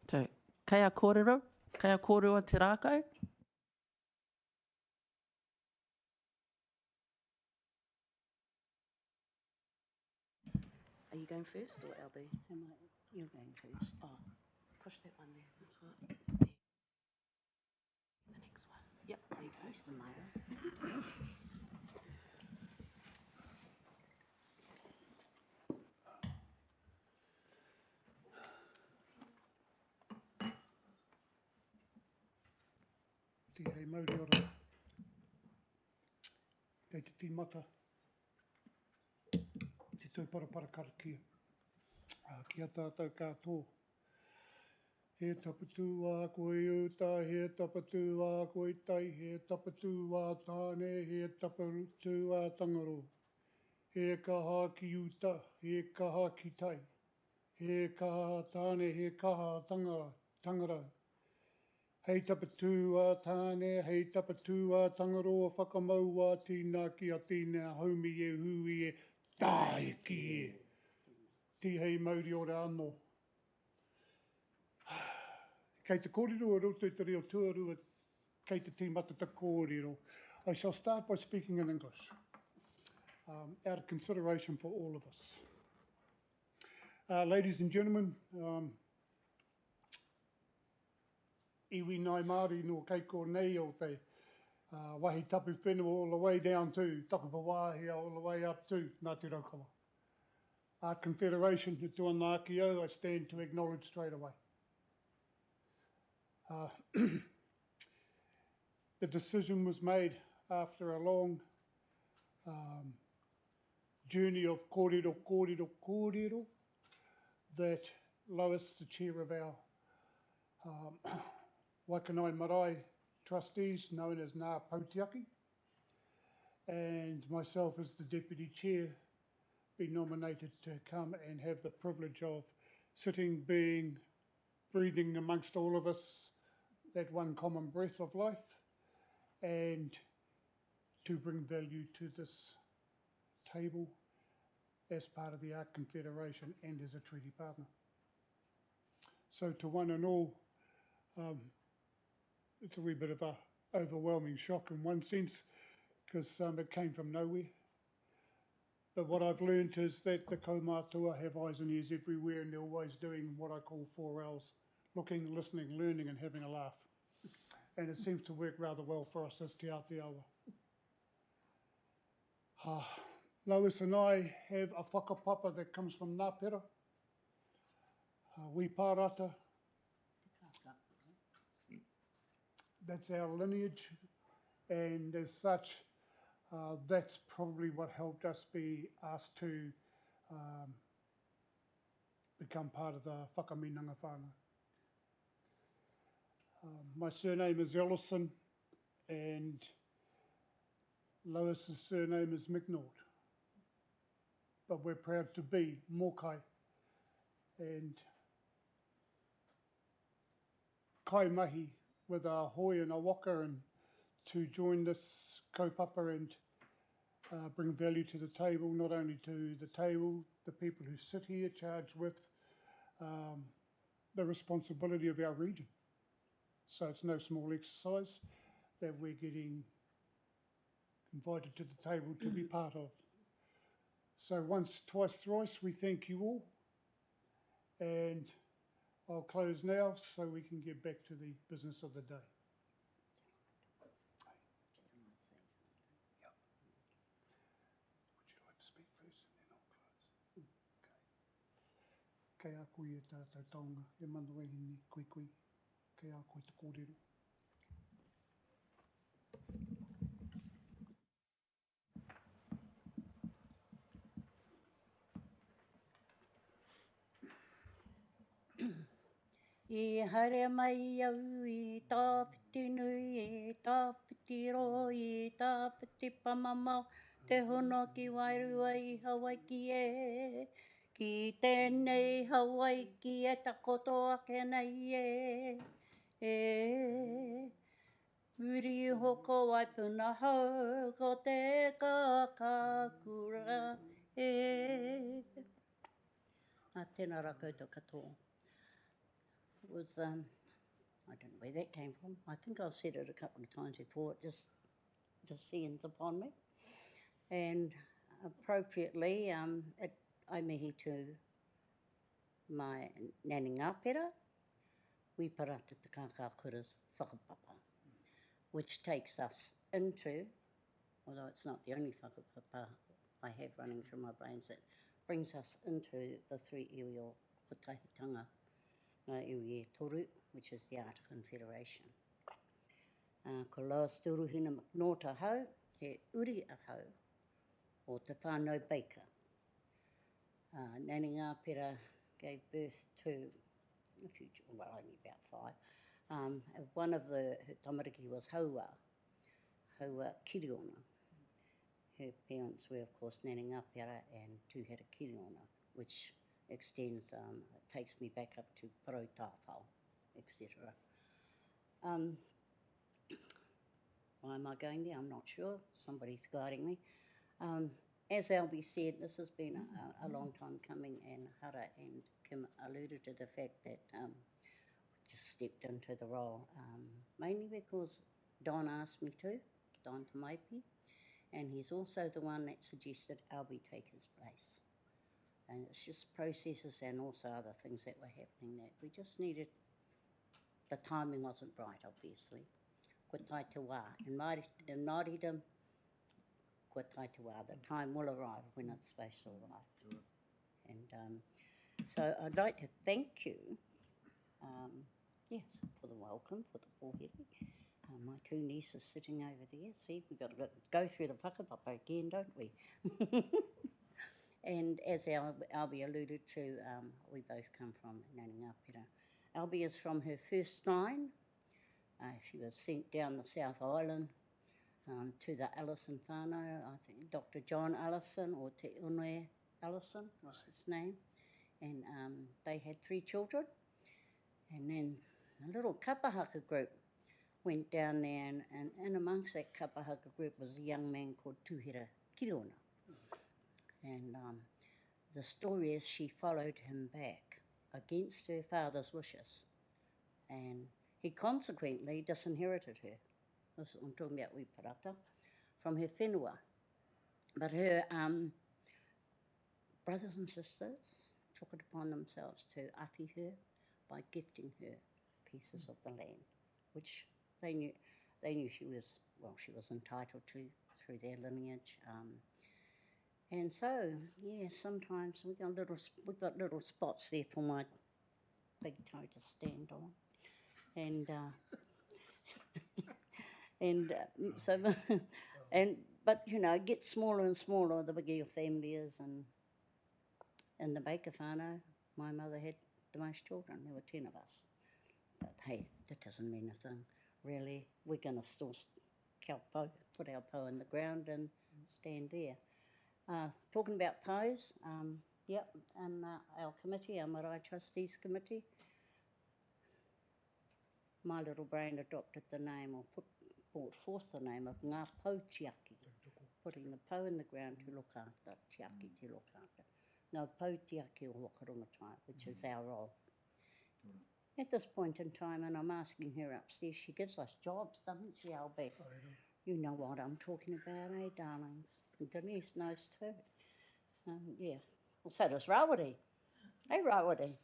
[SPEAKER 2] So, kia kōrero te rākau.
[SPEAKER 16] Are you going first or LB?
[SPEAKER 2] You're going first.
[SPEAKER 16] Oh, push that one there. That's right. There. The next one. Yep, there you go. Eastern Mayo.
[SPEAKER 3] Te hei mauri ora. Kei te tīmata. Te tūparapara karakia. Kia tātou katoa. He tapatū wā koe uta, he tapatū wā koe tai, he tapatū wā tāne, he tapatū wā tangaro. He kaha ki uta, he kaha ki tai. He kaha tāne, he kaha tangara. Hei tapatū wā tāne, hei tapatū wā tangaro, whakamau wā tīnā ki a tīnā, haumi e hui e, tāe ki e. Ti hei mauri ora anō.
[SPEAKER 17] Kei te kōrero o roto te reo tuarua, kei te tīmata te kōrero. I shall start by speaking in English, out of consideration for all of us. Ladies and gentlemen, iwi nai Māori no keiko nei o te wahi tapu whenua all the way down to Takapawāhia all the way up to Ngāti Raukawa. Art Confederation, te tuana aki au, I stand to acknowledge straight away. The decision was made after a long journey of kōrero, that Lois, the chair of our Wakanai Marae trustees, known as Ngā Pautiaki, and myself as the deputy chair, be nominated to come and have the privilege of sitting, breathing amongst all of us that one common breath of life, and to bring value to this table as part of the Art Confederation and as a treaty partner. So to one and all, it's a wee bit of a overwhelming shock in one sense, because it came from nowhere. But what I've learned is that the kaumātua have eyes and ears everywhere, and they're always doing what I call 4 Ls, looking, listening, learning, and having a laugh. And it seems to work rather well for us as Te Aotearoa. Lois and I have a whakapapa that comes from Ngā Pera. We pārata. That's our lineage, and as such, that's probably what helped us be asked to become part of the Whakaminenga whānau. My surname is Ellison, and Lois's surname is McNaught. But we're proud to be Mokai, and kai mahi with a hoi and a waka, and to join this kaupapa and bring value to the table, not only to the table, the people who sit here charged with the responsibility of our region. So it's no small exercise that we're getting invited to the table to be part of. So once, twice, thrice, we thank you all. And I'll close now so we can get back to the business of the day. Would you like to speak first and then I'll close? Okay. Kei a koe e tātou taonga, e manuehine koe koe. Kei a koe te kōrero.
[SPEAKER 18] I haere mai au I tāwhiti nui, I tāwhiti roho, I tāwhiti pamamau, te hono ki wairua I Hawaiki e. Ki tēnei Hawaiki e takoto ake nei e. E. Uri hoko ai puna hau, ko te kakakura e. Tēnā rā koutou katoa. It was, I don't know where that came from. I think I've said it a couple of times before. It just descends upon me. And appropriately, I mihi to my nani ngāpera, we parata te kākākura's whakapapa, which takes us into, although it's not the only whakapapa I have running through my brains, it brings us into the 3 iwi o Kotahitanga. Ngā iwi e toru, which is the Art Confederation. Ko Lois Turuhina McNaught ahau, he uri ahau o te whānau Baker. Nani Ngāpera gave birth to a few, well, only about 5. One of her tamariki was Haua Kiriona. Her parents were, of course, Nani Ngāpera and Tūhera Kiriona, which extends, takes me back up to Parau Tāwhao, etc. Why am I going there? I'm not sure. Somebody's guiding me. As Albie said, this has been a long time coming, and Hara and Kim alluded to the fact that just stepped into the role, mainly because Don asked me to, Don Tamaipi, and he's also the one that suggested Albie take his place. And it's just processes and also other things that were happening that we just needed. The timing wasn't right, obviously. Ko tai te wā. In Māoridom, ko tai te wā. The time will arrive when it's supposed to arrive. Sure. And so I'd like to thank you, yes, for the welcome, for the pōheri. My two nieces sitting over there. See, we've got to go through the whakapapa again, don't we? And as Albie alluded to, we both come from Ngāpera. Albie is from her first line. She was sent down the South Island to the Allison whānau, I think Dr. John Allison, or Te Unwe Allison was his name. And they had 3 children. And then a little kapahaka group went down there, and in amongst that kapahaka group was a young man called Tuhira Kirona. And the story is she followed him back against her father's wishes, and he consequently disinherited her. This is, I'm talking about Wiparata, from her whenua. But her brothers and sisters took it upon themselves to ahi her by gifting her pieces of the land, which they knew she was entitled to through their lineage. And so, yeah, sometimes we've got little spots there for my big toe to stand on. And but you know, it gets smaller and smaller the bigger your family is. And in the Baker whānau, my mother had the most children. There were 10 of us. But hey, that doesn't mean a thing, really. We're going to still put our po in the ground and stand there. Talking about poes, yep, and our committee, our Marae Trustees Committee, my little brain adopted the name, or brought forth the name of Ngā Pou Tiaki, putting the po in the ground to look after, Tiaki to look after. Ngā Pou Tiaki o Whakarongatai, which is our role. At this point in time, and I'm asking her upstairs, she gives us jobs, doesn't she, Albie? You know what I'm talking about, eh, darlings? And Denise knows too. Yeah. Well, so does Rawiri. Hey, Rawiri.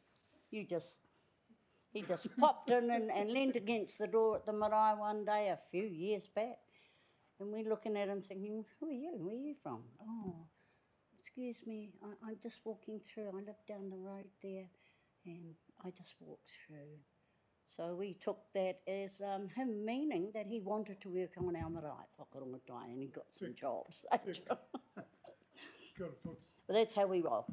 [SPEAKER 18] He just popped in and leaned against the door at the marae one day a few years back. And we're looking at him thinking, who are you? Where are you from? Oh, excuse me, I'm just walking through. I live down the road there, and I just walked through. So we took that as him meaning that he wanted to work on our marae, Whakarongatai, and he got some jobs. But that's how we roll.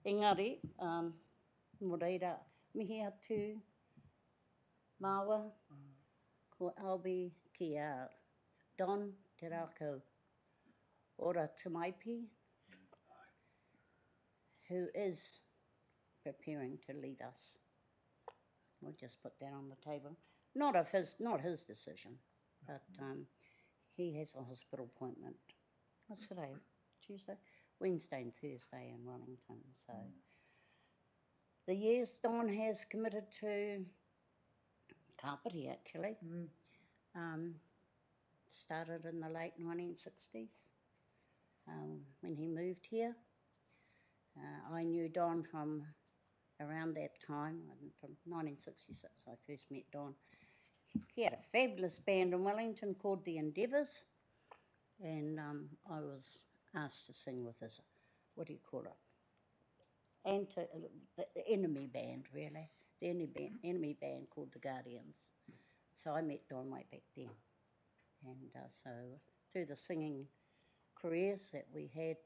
[SPEAKER 18] Engari, mo reira, mihi atu, māua, ko Albie ki a Don Te Rākau, Ora Tamaipi, who is preparing to lead us. We'll just put that on the table. Not his decision, but he has a hospital appointment. What's today? Tuesday? Wednesday and Thursday in Wellington. So the years Don has committed to Kāpiti, actually. Started in the late 1960s when he moved here. I knew Don from around that time, from 1966 I first met Don. He had a fabulous band in Wellington called the Endeavours, and I was asked to sing with his, what do you call it? The enemy band, really. The enemy band called the Guardians. So I met Don way back then. And so through the singing careers that we had,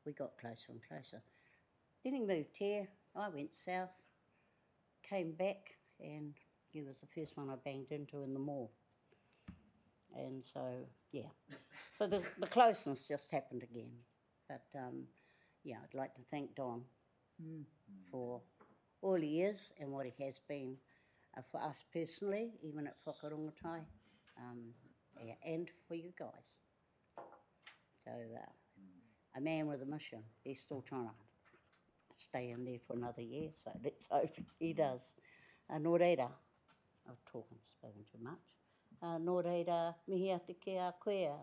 [SPEAKER 18] we got closer and closer. Then he moved here, I went south, came back, and he was the first one I banged into in the mall. And so, yeah. So the closeness just happened again. But, yeah, I'd like to thank Don for all he is and what he has been for us personally, even at Whakarongatai, yeah, and for you guys. So, a man with a mission, he's still trying to stay in there for another year, so let's hope he does. Nō reira, I've spoken too much. Nō reira, mihi ate ki a koe,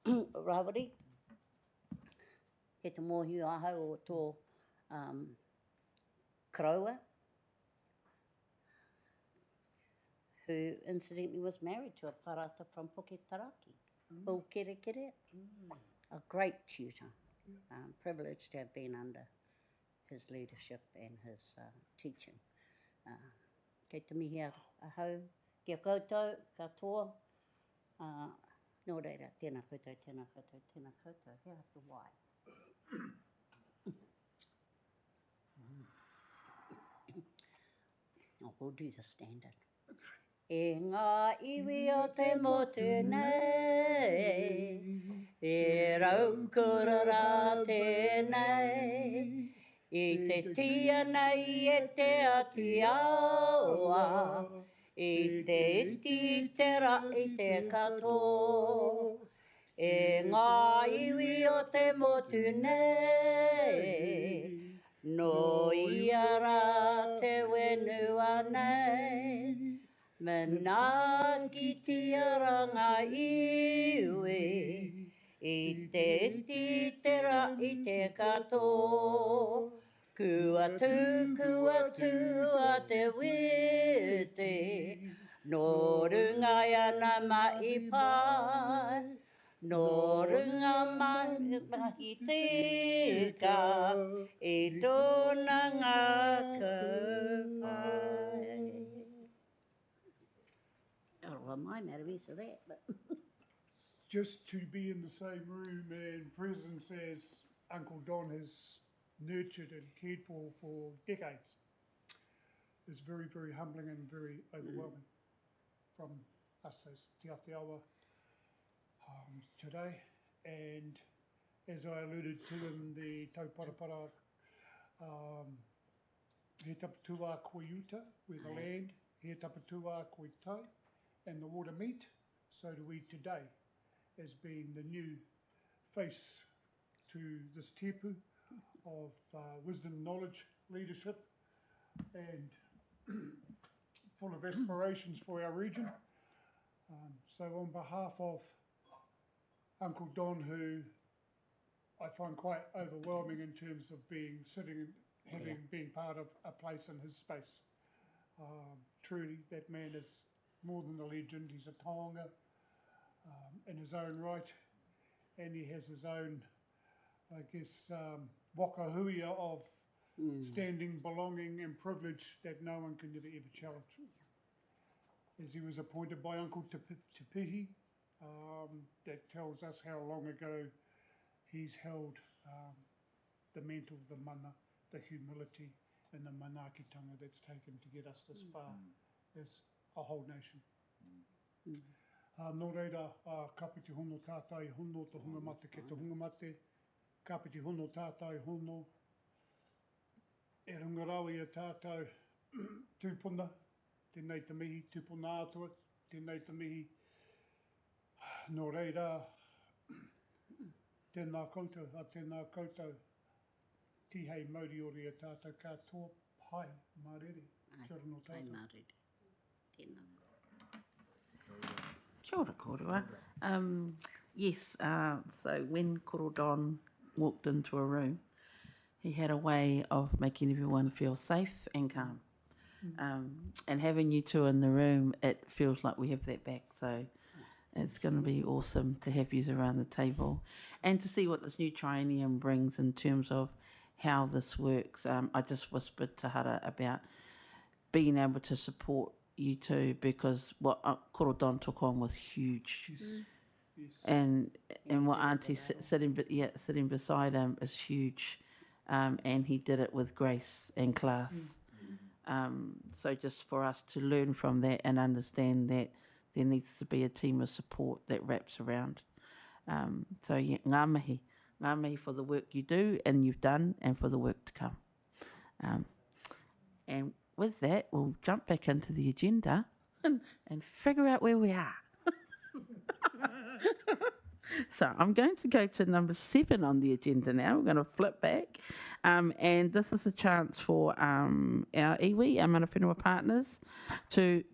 [SPEAKER 18] Rawari, he te mōhiu ahau o tō Karaua, who incidentally was married to a parata from Puketaraki, Paul Kere Kere, a great tutor. Privileged to have been under his leadership and his teaching. Kei te mihi ahau, kia koutou, katoa, nō reira, tēnā koutou, tēnā koutou, tēnā koutou, hea te wai. We'll do the standard. E ngā iwi o te motu nei, e raukura rā tēnei, i te tia nei e te ati aua, i te iti te ra i te kato. E ngā iwi o te motu nei, no ia rā te wenua nei, Mena ki tiaranga iwi, i te iti te ra i te kato. Kua tū a te witi, nō runga ana mai pai, nō runga mai tika, i tōna ngā kaupai. Well, my matter is of that, but
[SPEAKER 17] just to be in the same room and presence as Uncle Don has nurtured and cared for decades is very, very humbling and very overwhelming from us as Te Atiawa today. And as I alluded to in the tauparapara, he tapatua koe uta with the land, he tapatua koe tai, and the water meet, so do we today, as being the new face to this tepu of wisdom, knowledge, leadership, and full of aspirations for our region. So on behalf of Uncle Don, who I find quite overwhelming in terms of being part of a place in his space. Truly, that man is more than a legend. He's a taonga in his own right, and he has his own, I guess, wakahuia of standing, belonging and privilege that no one can ever challenge. As he was appointed by Uncle Te Pihi, that tells us how long ago he's held the mantle of the mana, the humility and the manaakitanga that's taken to get us this far as a whole nation. Nō reira, kāpiti hono tātai hono, te hunga mate ke te hunga mate, kāpiti hono tātai hono, e runga rau i a tātou tūpuna, tēnei te mihi, tūpuna atua, tēnei te mihi. Nō reira, tēnā koutou, tihei mauri ori a tātou katoa, pai, mārere, kia ora no tātou.
[SPEAKER 18] Pai mārere, tēnā.
[SPEAKER 2] Kia ora kōrua. Yes, so when Koro Don walked into a room, he had a way of making everyone feel safe and calm. And having you two in the room, it feels like we have that back. So it's going to be awesome to have you around the table and to see what this new triennium brings in terms of how this works. I just whispered to Hara about being able to support you two, because what Koro Don took on was huge. Yes. And what Auntie sitting beside him is huge. And he did it with grace and class. So just for us to learn from that and understand that there needs to be a team of support that wraps around. So yeah, ngā mihi for the work you do and you've done, and for the work to come. And with that, we'll jump back into the agenda and figure out where we are. So I'm going to go to number 7 on the agenda now. We're going to flip back. And this is a chance for our iwi, our mana whenua partners, to...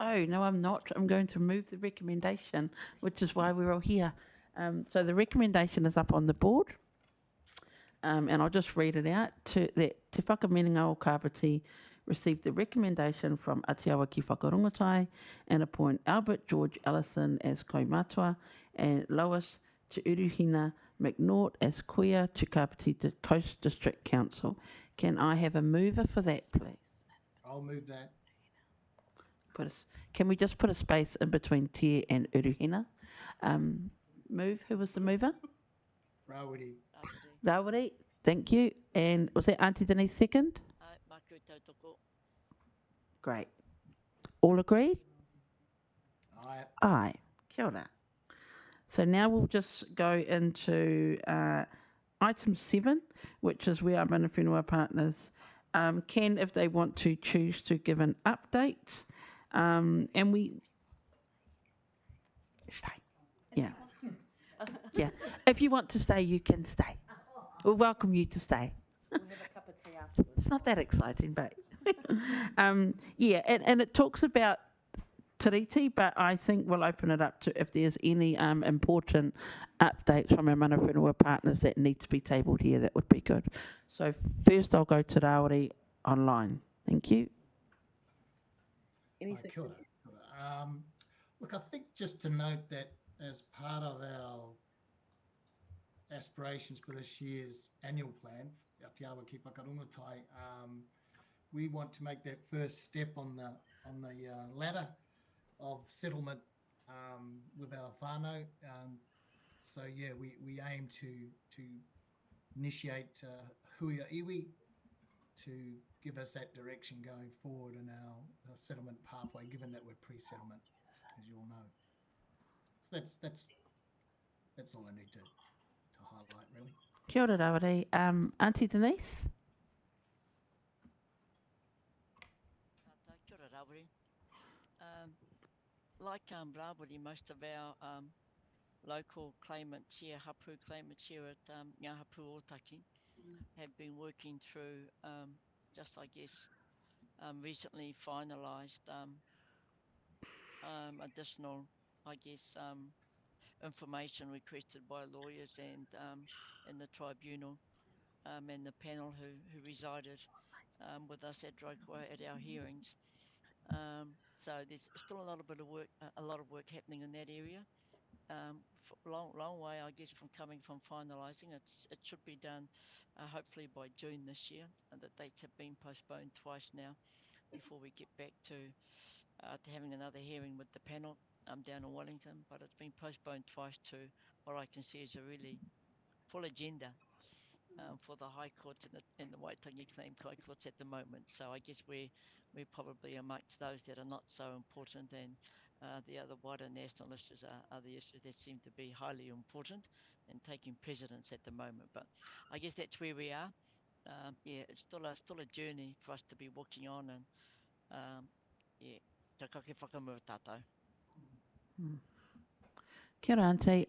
[SPEAKER 2] Oh, no, I'm not. I'm going to move the recommendation, which is why we're all here. So the recommendation is up on the board. And I'll just read it out. That Te Whakaminenga o Kāpiti received the recommendation from Atiawa ki Whakarongotai and appoint Albert George Ellison as Kaumatua and Lois Te Uruhina McNaught as Kuia to Kāpiti Coast District Council. Can I have a mover for that, please?
[SPEAKER 6] I'll move that.
[SPEAKER 2] Can we just put a space in between Te and Uruhina? Move. Who was the mover?
[SPEAKER 6] Rawiri.
[SPEAKER 2] Rawiri. Thank you. And was that Auntie Denise second? Great. All agreed?
[SPEAKER 6] Aye.
[SPEAKER 2] Aye. Kia ora. So now we'll just go into item 7, which is where our mana whenua partners can, if they want to, choose to give an update. And we... Stay. Yeah. Yeah. If you want to stay, you can stay. We'll welcome you to stay.
[SPEAKER 14] We'll have a cup of tea afterwards.
[SPEAKER 2] It's not that exciting, but yeah, and it talks about tiriti, but I think we'll open it up to if there's any important updates from our mana whenua partners that need to be tabled here, that would be good. So first I'll go to Raori online. Thank you.
[SPEAKER 6] Anything? Kia ora. Look, I think just to note that as part of our aspirations for this year's annual plan, Atiawa ki Whakarongotai, we want to make that first step on the ladder of settlement with our whānau. So yeah, we aim to initiate huia iwi to give us that direction going forward in our settlement pathway, given that we're pre-settlement, as you all know. So that's all I need to highlight, really.
[SPEAKER 2] Kia ora, Rawiri. Auntie Denise?
[SPEAKER 5] Kia ora, Rawiri. Like Rawiri, most of our local claimants here, hapu claimants here at Ngā Hapu Otaki, have been working through just, I guess, recently finalised additional, I guess, information requested by lawyers and in the tribunal and the panel who resided with us at Rokoa at our hearings. So there's still a lot of work happening in that area. Long way, I guess, from finalising. It should be done hopefully by June this year. And the dates have been postponed twice now before we get back to having another hearing with the panel down in Wellington. But it's been postponed twice to what I can see is a really full agenda for the High Courts and the Waitangi Claim High Courts at the moment. So I guess we're probably amongst those that are not so important, and the other wider national issues are the issues that seem to be highly important and taking precedence at the moment. But I guess that's where we are. Yeah, it's still a journey for us to be walking on, and yeah, te kake whakamua tātou.
[SPEAKER 2] Kia ora, Auntie.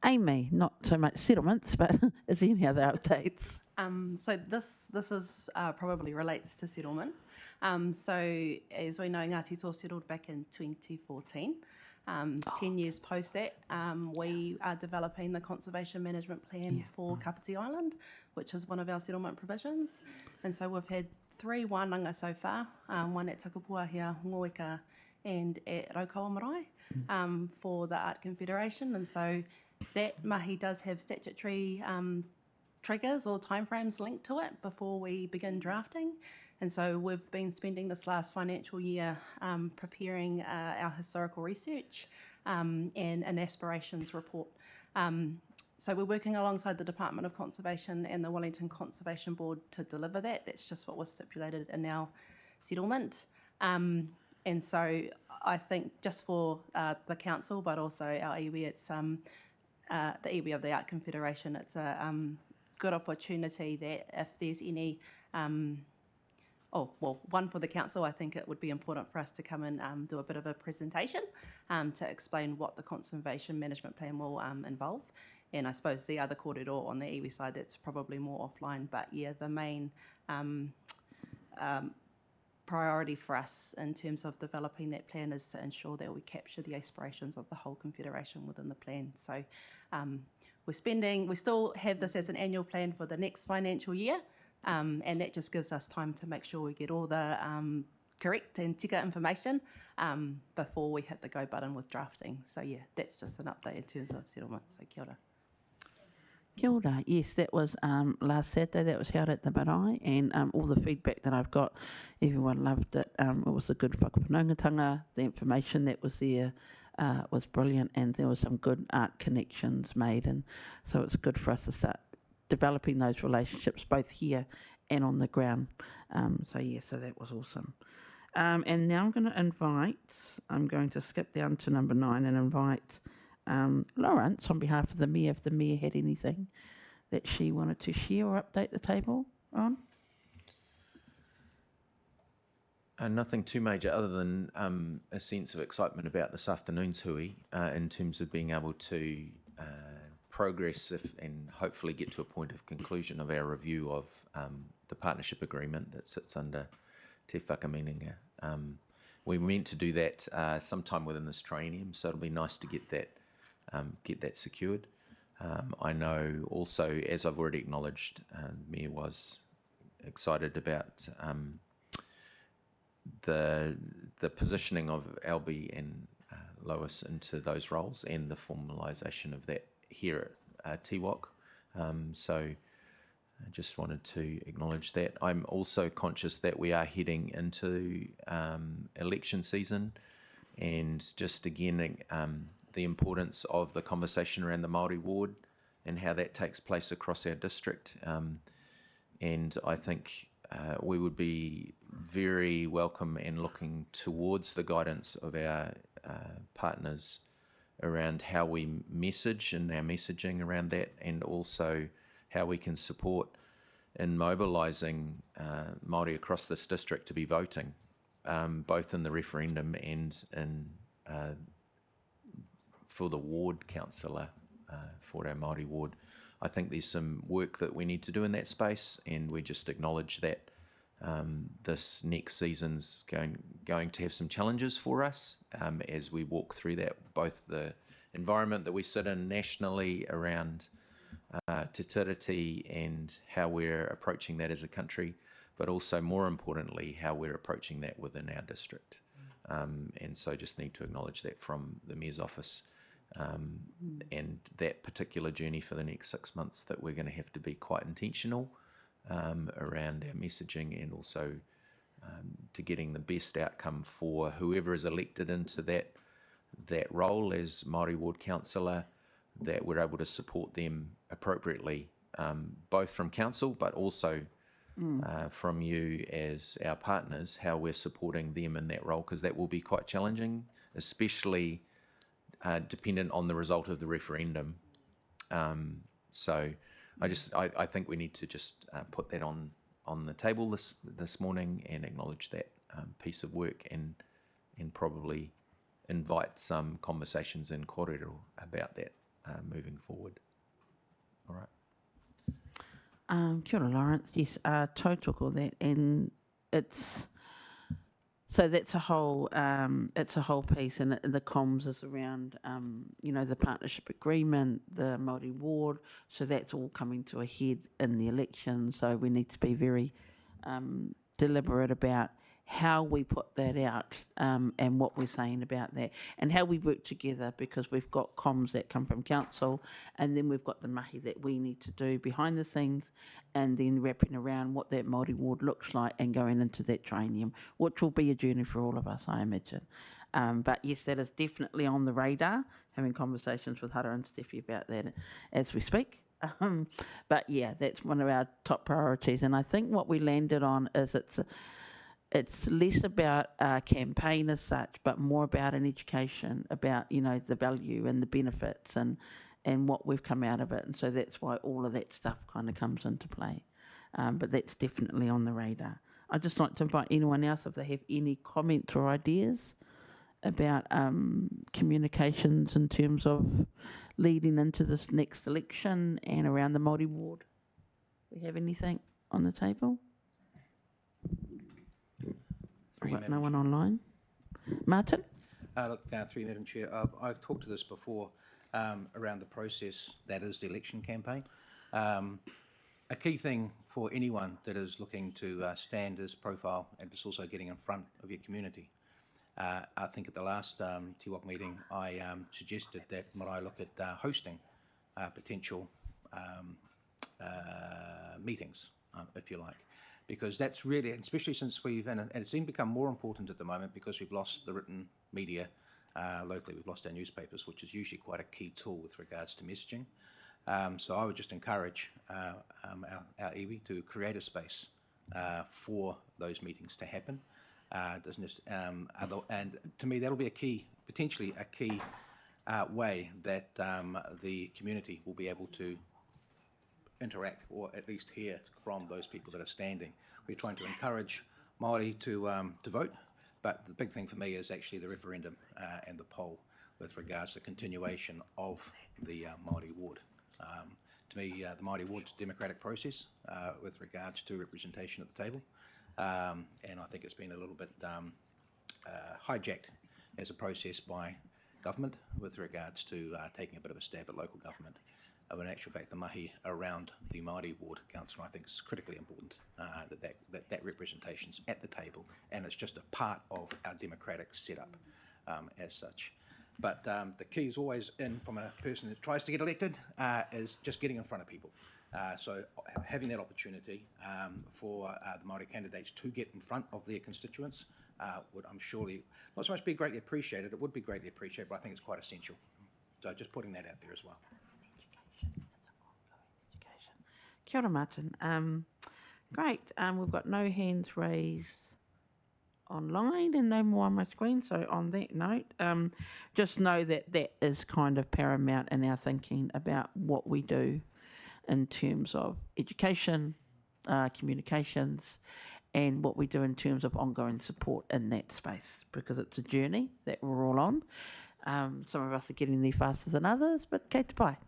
[SPEAKER 2] Amy, not so much settlements, but is there any other updates?
[SPEAKER 1] So this is probably relates to settlement. So as we know, Ngāti Tō settled back in 2014. 10 years post that, we are developing the conservation management plan for Kāpiti Island, which is one of our settlement provisions. And so we've had 3 wānanga so far, one at Takapuahia, Ngōika, and at Raukawa Marae for the Art Confederation. And so that mahi does have statutory triggers or timeframes linked to it before we begin drafting. And so we've been spending this last financial year preparing our historical research and an aspirations report. So we're working alongside the Department of Conservation and the Wellington Conservation Board to deliver that. That's just what was stipulated in our settlement. And so I think just for the council, but also our iwi, it's the iwi of the Art Confederation, it's a good opportunity that if there's any one for the council. I think it would be important for us to come and do a bit of a presentation to explain what the conservation management plan will involve. And I suppose the other kōrero on the iwi side, that's probably more offline. But yeah, the main priority for us in terms of developing that plan is to ensure that we capture the aspirations of the whole confederation within the plan. So we still have this as an annual plan for the next financial year, and that just gives us time to make sure we get all the correct and tika information before we hit the go button with drafting. So yeah, that's just an update in terms of settlements. So kia ora.
[SPEAKER 2] Kia ora. Yes, that was last Saturday. That was held at the marae, and all the feedback that I've got, everyone loved it. It was a good whakaminenga. The information that was there was brilliant, and there was some good art connections made, and so it's good for us to start developing those relationships both here and on the ground. So that was awesome. And now I'm going to skip down to number 9 and invite Lawrence, on behalf of the Mayor, if the Mayor had anything that she wanted to share or update the table on.
[SPEAKER 9] Nothing too major other than a sense of excitement about this afternoon's hui in terms of being able to progress and hopefully get to a point of conclusion of our review of the partnership agreement that sits under Te Whakaminenga. We meant to do that sometime within this triennium, so it'll be nice to get that secured. I know also, as I've already acknowledged, the Mayor was excited about the positioning of Albie and Lois into those roles and the formalisation of that here at TWOC. So I just wanted to acknowledge that. I'm also conscious that we are heading into election season, and just again the importance of the conversation around the Māori ward and how that takes place across our district. And I think we would be very welcome and looking towards the guidance of our partners around how we message and our messaging around that, and also how we can support in mobilising Māori across this district to be voting, both in the referendum and in for the ward councillor for our Māori ward. I think there's some work that we need to do in that space, and we just acknowledge that this next season's going to have some challenges for us as we walk through that, both the environment that we sit in nationally around Te Tiriti and how we're approaching that as a country, but also more importantly how we're approaching that within our district. And so just need to acknowledge that from the Mayor's office, and that particular journey for the next 6 months, that we're going to have to be quite intentional around our messaging, and also to getting the best outcome for whoever is elected into that role as Māori Ward Councillor, that we're able to support them appropriately, both from council but also from you as our partners, how we're supporting them in that role, because that will be quite challenging, especially dependent on the result of the referendum. So I think we need to just put that on the table this morning and acknowledge that piece of work, and probably invite some conversations in kōrero about that moving forward. All right.
[SPEAKER 2] Kia ora, Lawrence. Yes, tautoko that, and that's a whole piece, and the comms is around the partnership agreement, the Māori ward. So that's all coming to a head in the election. So we need to be very deliberate about how we put that out, and what we're saying about that, and how we work together, because we've got comms that come from council, and then we've got the mahi that we need to do behind the scenes, and then wrapping around what that Māori ward looks like and going into that triennium, which will be a journey for all of us, I imagine. But yes, that is definitely on the radar, having conversations with Hara and Steffi about that as we speak. But yeah, that's one of our top priorities, and I think what we landed on is it's less about a campaign as such, but more about an education about, the value and the benefits and what we've come out of it. And so that's why all of that stuff kind of comes into play. But that's definitely on the radar. I'd just like to invite anyone else if they have any comments or ideas about communications in terms of leading into this next election and around the Māori ward. Do we have anything on the table? No one online. Martin?
[SPEAKER 10] Through you, Madam Chair, I've talked to this before around the process that is the election campaign. A key thing for anyone that is looking to stand is profile and just also getting in front of your community. I think at the last TWOC meeting, I suggested that I look at hosting potential meetings, if you like, because that's really, especially since and it's even become more important at the moment because we've lost the written media locally. We've lost our newspapers, which is usually quite a key tool with regards to messaging. So I would just encourage our iwi to create a space for those meetings to happen. And to me, that'll be potentially a key way that the community will be able to interact or at least hear from those people that are standing. We're trying to encourage Māori to vote, but the big thing for me is actually the referendum and the poll with regards to continuation of the Māori ward. To me, the Māori ward's a democratic process with regards to representation at the table. And I think it's been a little bit hijacked as a process by government with regards to taking a bit of a stab at local government. In actual fact, the mahi around the Māori ward council, I think, is critically important that representation's at the table, and it's just a part of our democratic setup as such. But the key is always from a person that tries to get elected is just getting in front of people. So having that opportunity for the Māori candidates to get in front of their constituents would, I'm surely, not so much be greatly appreciated, it would be greatly appreciated, but I think it's quite essential. So just putting that out there as well.
[SPEAKER 2] Kia ora, Martin. Great. We've got no hands raised online and no more on my screen. So on that note, just know that that is kind of paramount in our thinking about what we do in terms of education, communications, and what we do in terms of ongoing support in that space, because it's a journey that we're all on. Some of us are getting there faster than others, but kei te pai.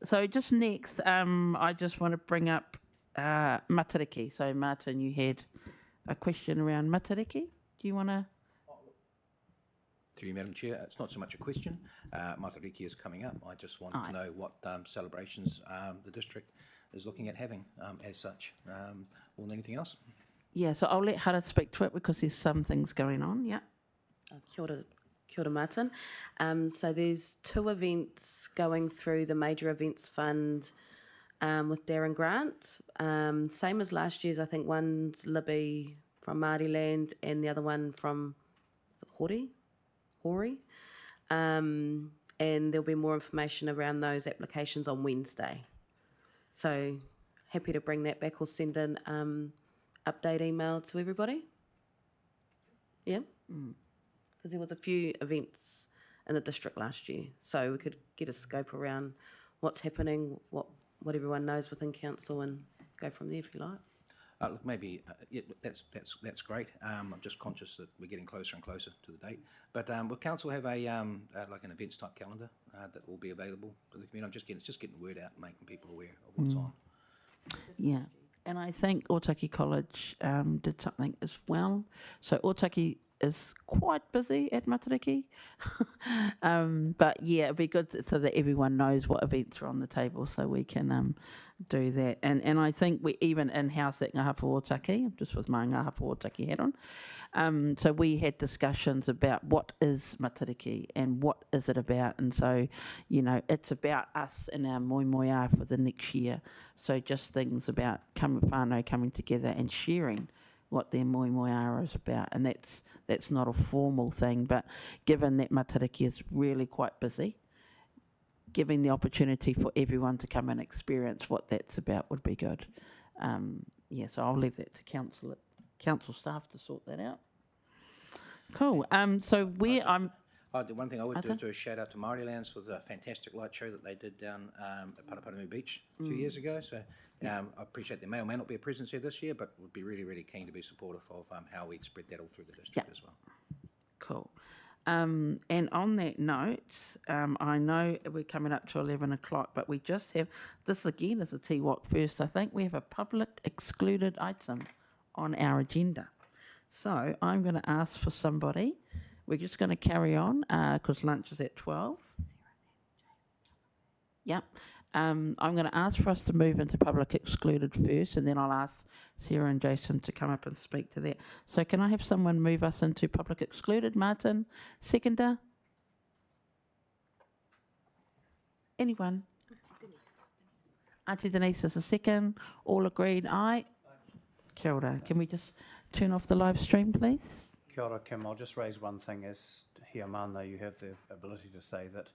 [SPEAKER 2] So just next, I just want to bring up matariki. So Martin, you had a question around matariki. Do you want to?
[SPEAKER 10] Through you, Madam Chair, it's not so much a question. Matariki is coming up. I just want to know what celebrations the district is looking at having as such. More than anything else?
[SPEAKER 2] Yeah, so I'll let Hara speak to it because there's some things going on, yeah.
[SPEAKER 16] Kia ora, Martin. So there's 2 events going through the Major Events Fund with Darren Grant. Same as last year's, I think one's Libby from Māori Land and the other one from Hori. And there'll be more information around those applications on Wednesday. So happy to bring that back or send an update email to everybody. Yeah? Because there was a few events in the district last year, so we could get a scope around what's happening, what everyone knows within council, and go from there if you like.
[SPEAKER 10] Look, maybe yeah, that's great. I'm just conscious that we're getting closer and closer to the date. But will council have a like an events type calendar that will be available to the community? It's just getting the word out and making people aware of what's on.
[SPEAKER 2] Yeah, and I think Otaki College did something as well. So Otaki is quite busy at Matariki. But yeah, it'd be good so that everyone knows what events are on the table so we can do that. And I think we even in-house at Ngā Hapa Otaki, just with my Ngā Hapa Otaki hat on, so we had discussions about what is Matariki and what is it about. And so, you know, it's about us and our moimoia for the next year. So just things about whānau coming together and sharing what their moimoia is about, and that's not a formal thing, but given that Matariki is really quite busy, giving the opportunity for everyone to come and experience what that's about would be good. Yeah, so I'll leave that to council staff to sort that out. Cool. So where
[SPEAKER 10] The one thing I would do
[SPEAKER 2] Ata?
[SPEAKER 10] is do a shout out to Māori Lands for the fantastic light show that they did down at Paraparaumu Beach 2 years ago. So I appreciate they may or may not be a presence here this year, but would be really, really keen to be supportive of how we spread that all through the district as well.
[SPEAKER 2] Cool. And on that note, I know we're coming up to 11 o'clock, but we just have, this again is a TWOC first, I think we have a public excluded item on our agenda. So I'm going to ask for somebody. We're just going to carry on because lunch is at 12. Yep. I'm going to ask for us to move into public excluded first, and then I'll ask Sarah and Jason to come up and speak to that. So can I have someone move us into public excluded? Martin, seconder? Anyone? Auntie Denise is a second. All agreed, aye. Kia ora. Can we just turn off the live stream, please?
[SPEAKER 12] Kia ora, Kim. I'll just raise one thing. As here, Mana, you have the ability to say that